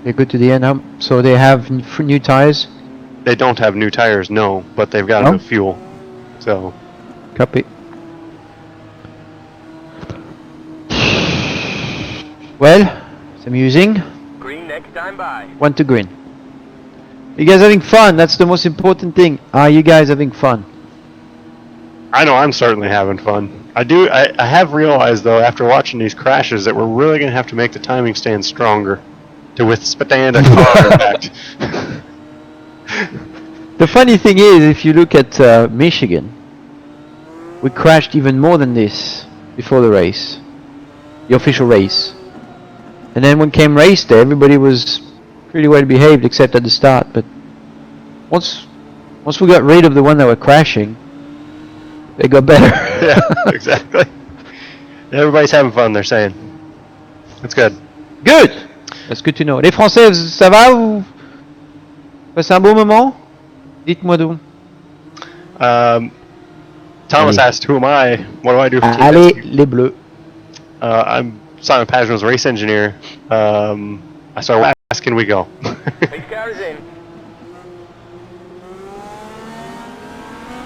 They're good to the end, so they have new tires. They don't have new tires, no, but they've got No? enough fuel. So, Copy. Well, it's amusing. Green next time by. 1 to green. You guys having fun? That's the most important thing. Are you guys having fun? I know I'm certainly having fun. I have realized, though, after watching these crashes, that we're really going to have to make the timing stand stronger to withstand a car impact. The funny thing is, if you look at Michigan, we crashed even more than this before the race, the official race. And then when came race day, everybody was pretty well behaved except at the start. But once we got rid of the one that were crashing, they got better. Yeah, exactly. Everybody's having fun, they're saying. That's good. Good. That's good to know. Les Français, ça va? Vous passez un bon moment? Dites-moi donc. Thomas Allez. asked, who am I? What do I do for Team Allez, Penske? les bleus. I'm Simon Pageau's race engineer. So how fast can we go? Pace car is in.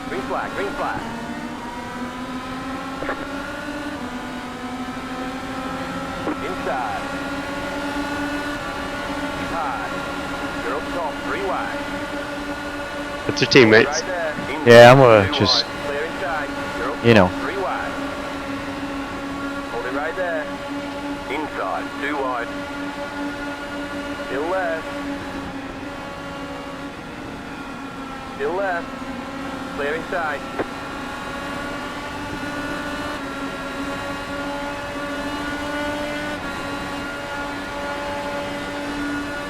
Green flag, green flag. outside. Keep high. You're up top, 3 wide. That's your teammates. Right there. Yeah, I'm Inside, gonna 2 just, wide. Clear inside. You're up you top, know. 3 wide. Hold it right there. Inside, 2 wide. Still left. Still left. Clear inside.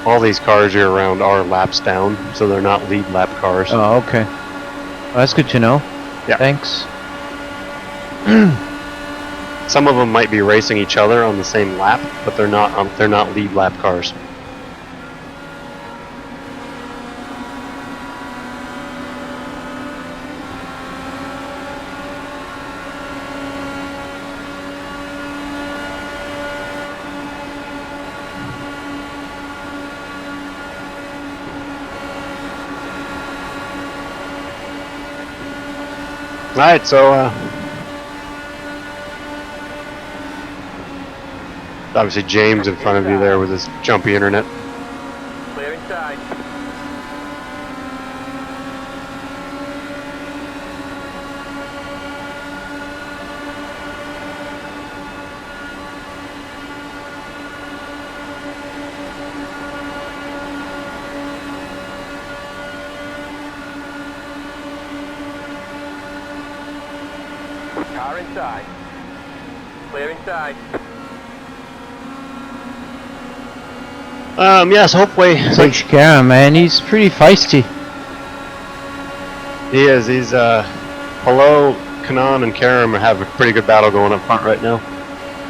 All these cars you're around are laps down, so they're not lead lap cars. Oh, okay. Well, that's good to know. Yeah. Thanks. Some of them might be racing each other on the same lap, but they're not lead lap cars. Alright, so obviously James in front of you there with his jumpy internet. Clear inside. Car inside. Clear inside. Yes, hopefully Such Karen, man, he's pretty feisty. he is. He's Hello, Kanan and Karam have a pretty good battle going up front right now.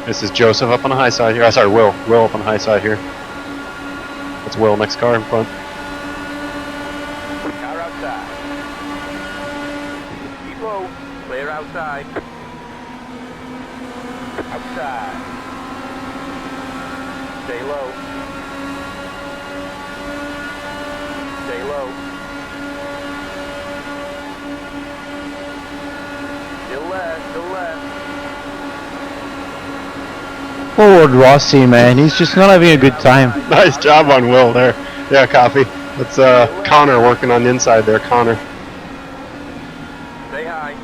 This is Joseph up on the high side here. Sorry, Will. Will up on the high side here. That's Will, next car in front. Car outside. Keep low. Clear outside. Outside. Stay low. Stay low. Still left, still left. Forward Rossi, man, he's just not having a good time. Nice job on Will there. Yeah, copy. That's Connor working on the inside there, Connor. Stay high.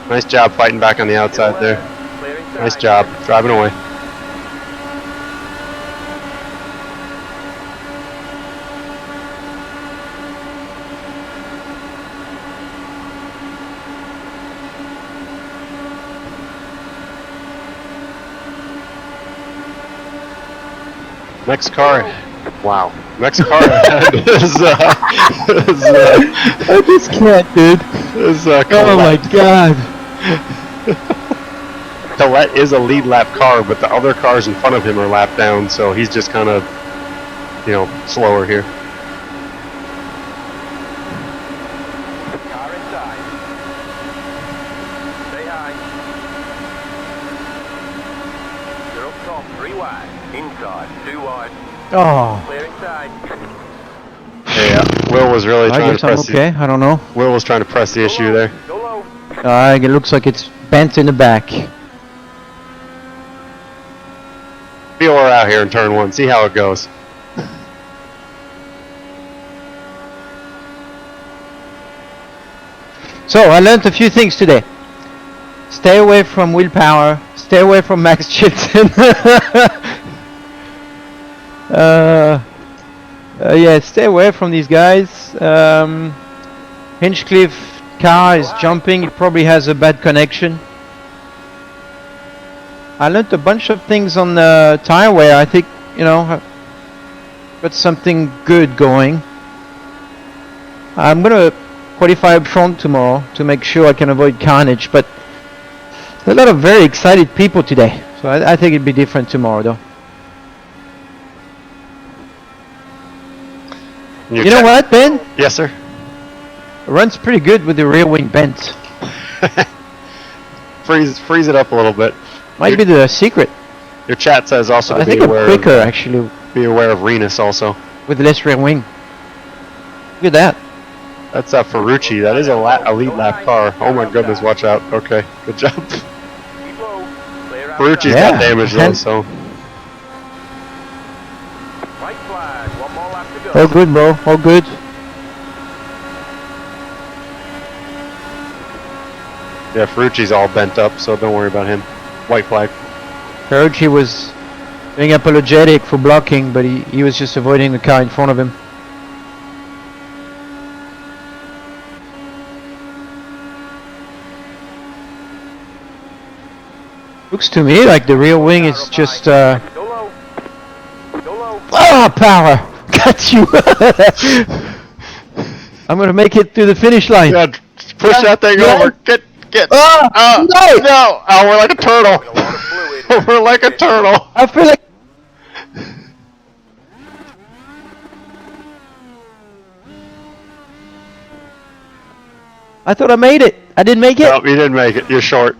Nice job fighting back on the outside there. Clear inside. Nice job driving away. Next car. Wow. Next car ahead is I just can't, dude. Oh my god. Colette is a lead lap car, but the other cars in front of him are lap down, so he's just kind of, you know, slower here. Car inside. Stay high. You're up top, 3 wide. Inside, 2 wide. Oh, Clear inside. Yeah, Will was really I trying to guess I'm press okay. I don't know. Will was trying to press the issue there. Go low. It looks like it's bent in the back. Feel her out here in turn 1. See how it goes. So, I learned a few things today. Stay away from willpower. Stay away from Max Chilton. Yeah, stay away from these guys. Hinchcliffe car is jumping. It probably has a bad connection. I learned a bunch of things on the tire wear. I think, you know, got something good going. I'm gonna qualify up front tomorrow to make sure I can avoid carnage, but there's a lot of very excited people today, so I think it'd be different tomorrow though. You know what, Ben? Yes, sir. Runs pretty good with the rear wing bent. freeze it up a little bit. Might be the secret. Your chat says also I to think be I'm aware quicker actually be aware of Renus also. with less rear wing. Look at that. That's Ferrucci. That is a elite lap car. Oh my goodness, watch out. Okay, good job. Keep low. Ferrucci's Yeah. got damage though, so White flag. One more lap to go. All good, bro. All good. yeah, Ferrucci's all bent up, so don't worry about him. White flag. Ferrucci was being apologetic for blocking, but he was just avoiding the car in front of him. Looks to me like the rear wing is just Go low. Go low. oh, power! Got you! I'm gonna make it to the finish line. Yeah, push that thing Yeah. over. Get. Oh, no! No! Oh, we're like a turtle. A lot of fluid. We're like a turtle. I feel like I thought I made it. I didn't make it. Nope, you didn't make it. You're short.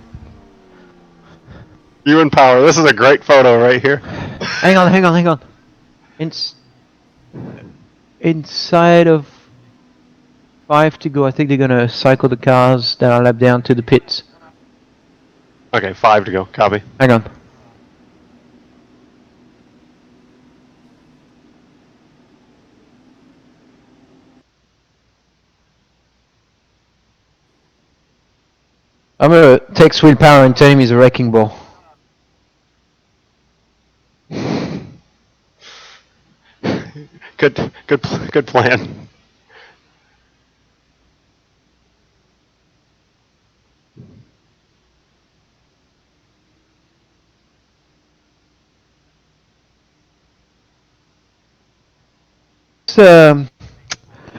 You and Power. This is a great photo right here. Hang on. Inside of 5 to go. I think they're gonna cycle the cars that are lap down to the pits. Okay, 5 to go. Copy. Hang on. I'm gonna text Will Power and tell him he's a wrecking ball. Good plan.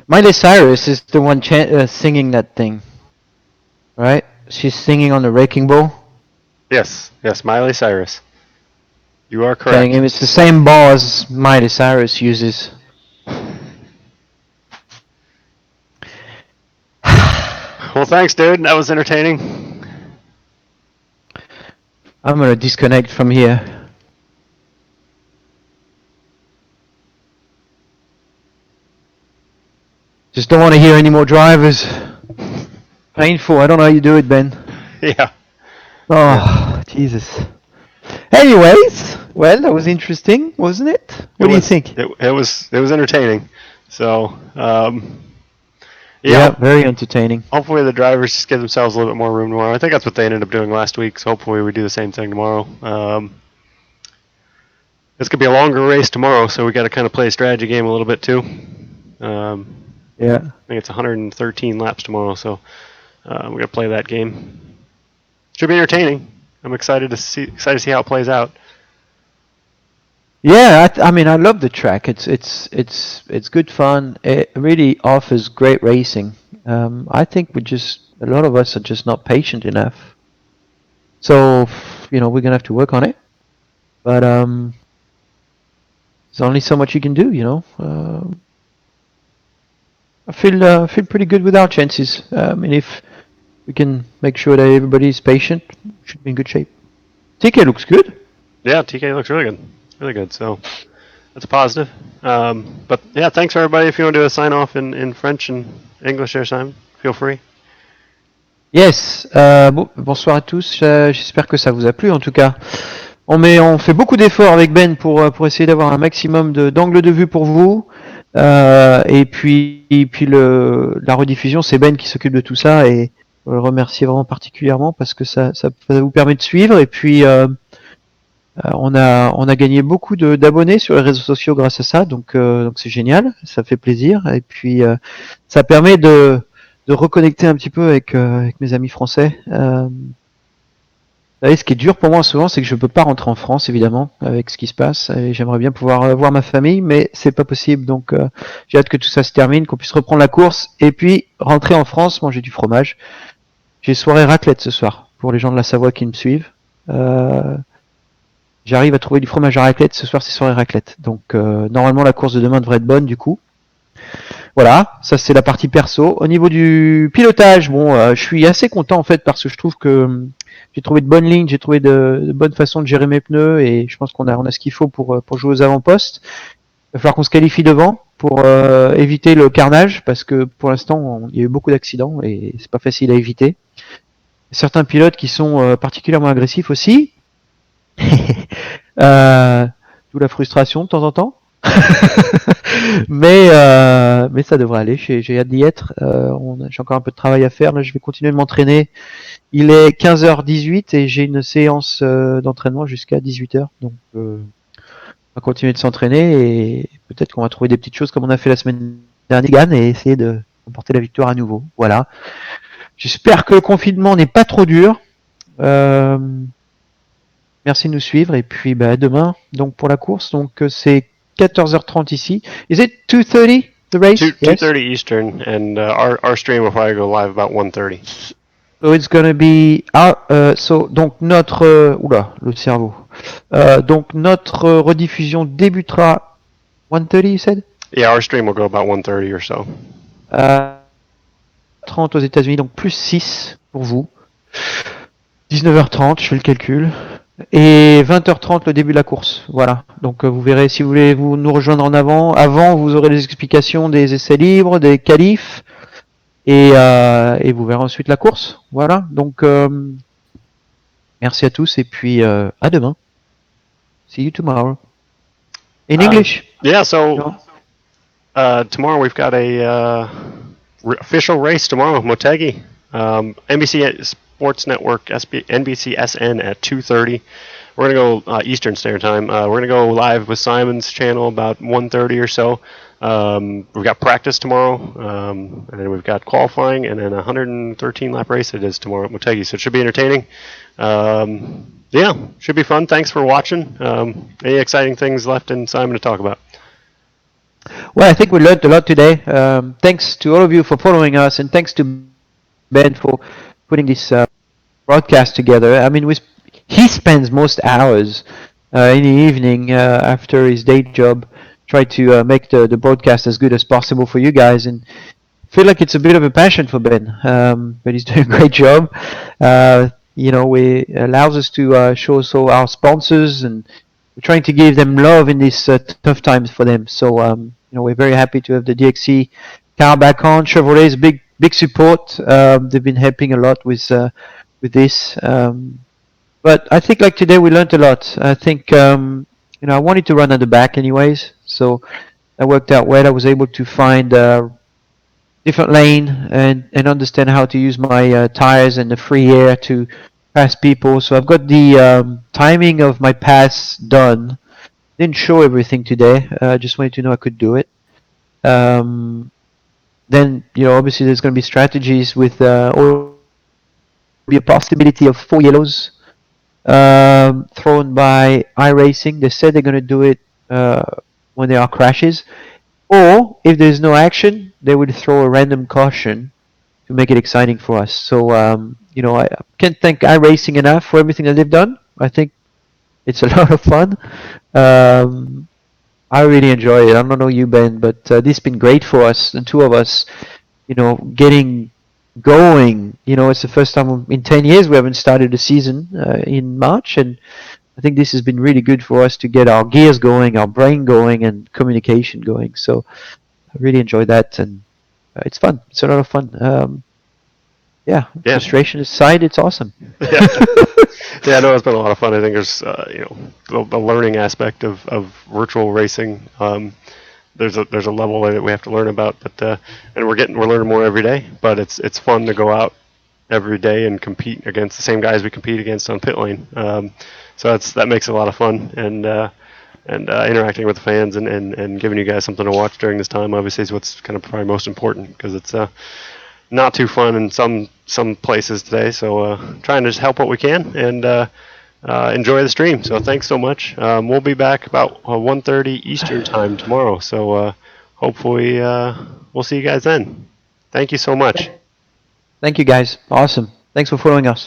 Miley Cyrus is the one singing that thing, right? She's singing on the wrecking ball. Yes, Miley Cyrus. You are Telling correct. him it's the same ball as Miley Cyrus uses. Well, thanks, dude. That was entertaining. I'm gonna disconnect from here. Just don't want to hear any more drivers. Painful. I don't know how you do it, Ben. Yeah. Oh, Jesus. Anyways, well, that was interesting, wasn't it? What do you think? It was entertaining. So, Yeah, very entertaining. hopefully the drivers just give themselves a little bit more room tomorrow. I think that's what they ended up doing last week, so hopefully we do the same thing tomorrow. This could be a longer race tomorrow, so we got to kind of play a strategy game a little bit too. Yeah. I think it's 113 laps tomorrow, so we got to play that game. Should be entertaining. I'm excited to see how it plays out. Yeah, I mean, I love the track. It's good fun. It really offers great racing. I think a lot of us are just not patient enough. So, we're gonna have to work on it. But there's only so much you can do, I feel pretty good with our chances. And if we can make sure that everybody's patient, we should be in good shape. TK looks good. Yeah, TK looks really good. Really good. So that's a positive. But yeah, thanks everybody. If you want to do a sign off in French and English there, Simon, feel free. Yes, bonsoir à tous, j'espère que ça vous a plu en tout cas. On fait beaucoup d'efforts avec Ben pour essayer d'avoir un maximum d'angles de vue pour vous. Et puis la rediffusion, c'est Ben qui s'occupe de tout ça et on le remercie vraiment particulièrement parce que ça vous permet de suivre. Et puis on a gagné beaucoup d'abonnés sur les réseaux sociaux grâce à ça, donc c'est génial, ça fait plaisir. Et puis ça permet de reconnecter un petit peu avec mes amis français. Vous savez, ce qui est dur pour moi souvent, c'est que je peux pas rentrer en France, évidemment, avec ce qui se passe. Et j'aimerais bien pouvoir voir ma famille, mais c'est pas possible. Donc, j'ai hâte que tout ça se termine, qu'on puisse reprendre la course et puis rentrer en France, manger du fromage. J'ai soirée raclette ce soir pour les gens de la Savoie qui me suivent. J'arrive à trouver du fromage à raclette. Ce soir, c'est soirée raclette. Donc, normalement, la course de demain devrait être bonne, du coup. Voilà, ça c'est la partie perso. Au niveau du pilotage, je suis assez content en fait parce que je trouve que j'ai trouvé de bonnes lignes, j'ai trouvé de bonnes façons de gérer mes pneus et je pense qu'on a ce qu'il faut pour jouer aux avant-postes. Il va falloir qu'on se qualifie devant pour éviter le carnage parce que pour l'instant il y a eu beaucoup d'accidents et c'est pas facile à éviter. Certains pilotes qui sont particulièrement agressifs aussi. D'où la frustration de temps en temps. mais ça devrait aller. J'ai hâte d'y être. J'ai encore un peu de travail à faire. Là, je vais continuer de m'entraîner. Il est 15h18 et j'ai une séance d'entraînement jusqu'à 18h. Donc, on va continuer de s'entraîner et peut-être qu'on va trouver des petites choses comme on a fait la semaine dernière et essayer de remporter la victoire à nouveau. Voilà. J'espère que le confinement n'est pas trop dur. Merci de nous suivre et puis à demain donc pour la course. Donc c'est 14h30 ici. Is it 2:30 the race? 2:30 Eastern, and our stream will probably go live about 1:30. So it's gonna be donc notre oula le cerveau. Donc notre rediffusion débutera 1:30 you said? Yeah, our stream will go about 1:30 or so. 30 aux États-Unis, donc plus 6 pour vous. 19h30, je fais le calcul. Et 20h30 le début de la course. Voilà. Donc vous verrez, si vous voulez nous rejoindre en avant vous aurez les explications des essais libres, des qualifs, et vous verrez ensuite la course. Voilà. Donc merci à tous et puis à demain. See you tomorrow. In English. Yeah. So tomorrow we've got a official race tomorrow, Motegi. NBC Sports Network, NBCSN at 2:30. We're going to go Eastern Standard Time. We're going to go live with Simon's channel about 1:30 or so. We've got practice tomorrow, and then we've got qualifying, and then a 113 lap race it is tomorrow at Motegi. So it should be entertaining. Yeah, should be fun. Thanks for watching. Any exciting things left in Simon to talk about? Well, I think we learned a lot today. Thanks to all of you for following us, and thanks to Ben for putting this broadcast together. I mean, he spends most hours in the evening after his day job, try to make the broadcast as good as possible for you guys, and I feel like it's a bit of a passion for Ben, but he's doing a great job. It allows us to show also our sponsors, and we're trying to give them love in these tough times for them. So, we're very happy to have the DXC car back on. Chevrolet is big support. They've been helping a lot with this. But I think like today we learned a lot. I think I wanted to run at the back anyways, so that worked out well. I was able to find a different lane and understand how to use my tires and the free air to pass people. So I've got the timing of my pass done. Didn't show everything today. Just wanted to know I could do it. Then obviously there's going to be strategies with or be a possibility of 4 yellows thrown by iRacing. They said they're going to do it when there are crashes, or if there's no action, they would throw a random caution to make it exciting for us. So I can't thank iRacing enough for everything that they've done. I think it's a lot of fun. I really enjoy it. I don't know you, Ben, but this has been great for us, the two of us, getting going. It's the first time in 10 years we haven't started a season in March, and I think this has been really good for us to get our gears going, our brain going, and communication going. So I really enjoy that, and it's fun. It's a lot of fun. Frustration aside, it's awesome. Yeah, no, it's been a lot of fun. I think there's, the learning aspect of virtual racing. There's a level that we have to learn about, but and we're learning more every day. But it's fun to go out every day and compete against the same guys we compete against on pit lane. So that makes it a lot of fun, and interacting with the fans and giving you guys something to watch during this time. Obviously, is what's kind of probably most important, because it's not too fun in some places today. So trying to just help what we can and enjoy the stream. So thanks so much. We'll be back about 1:30 Eastern time tomorrow. So hopefully we'll see you guys then. Thank you so much. Thank you, guys. Awesome. Thanks for following us.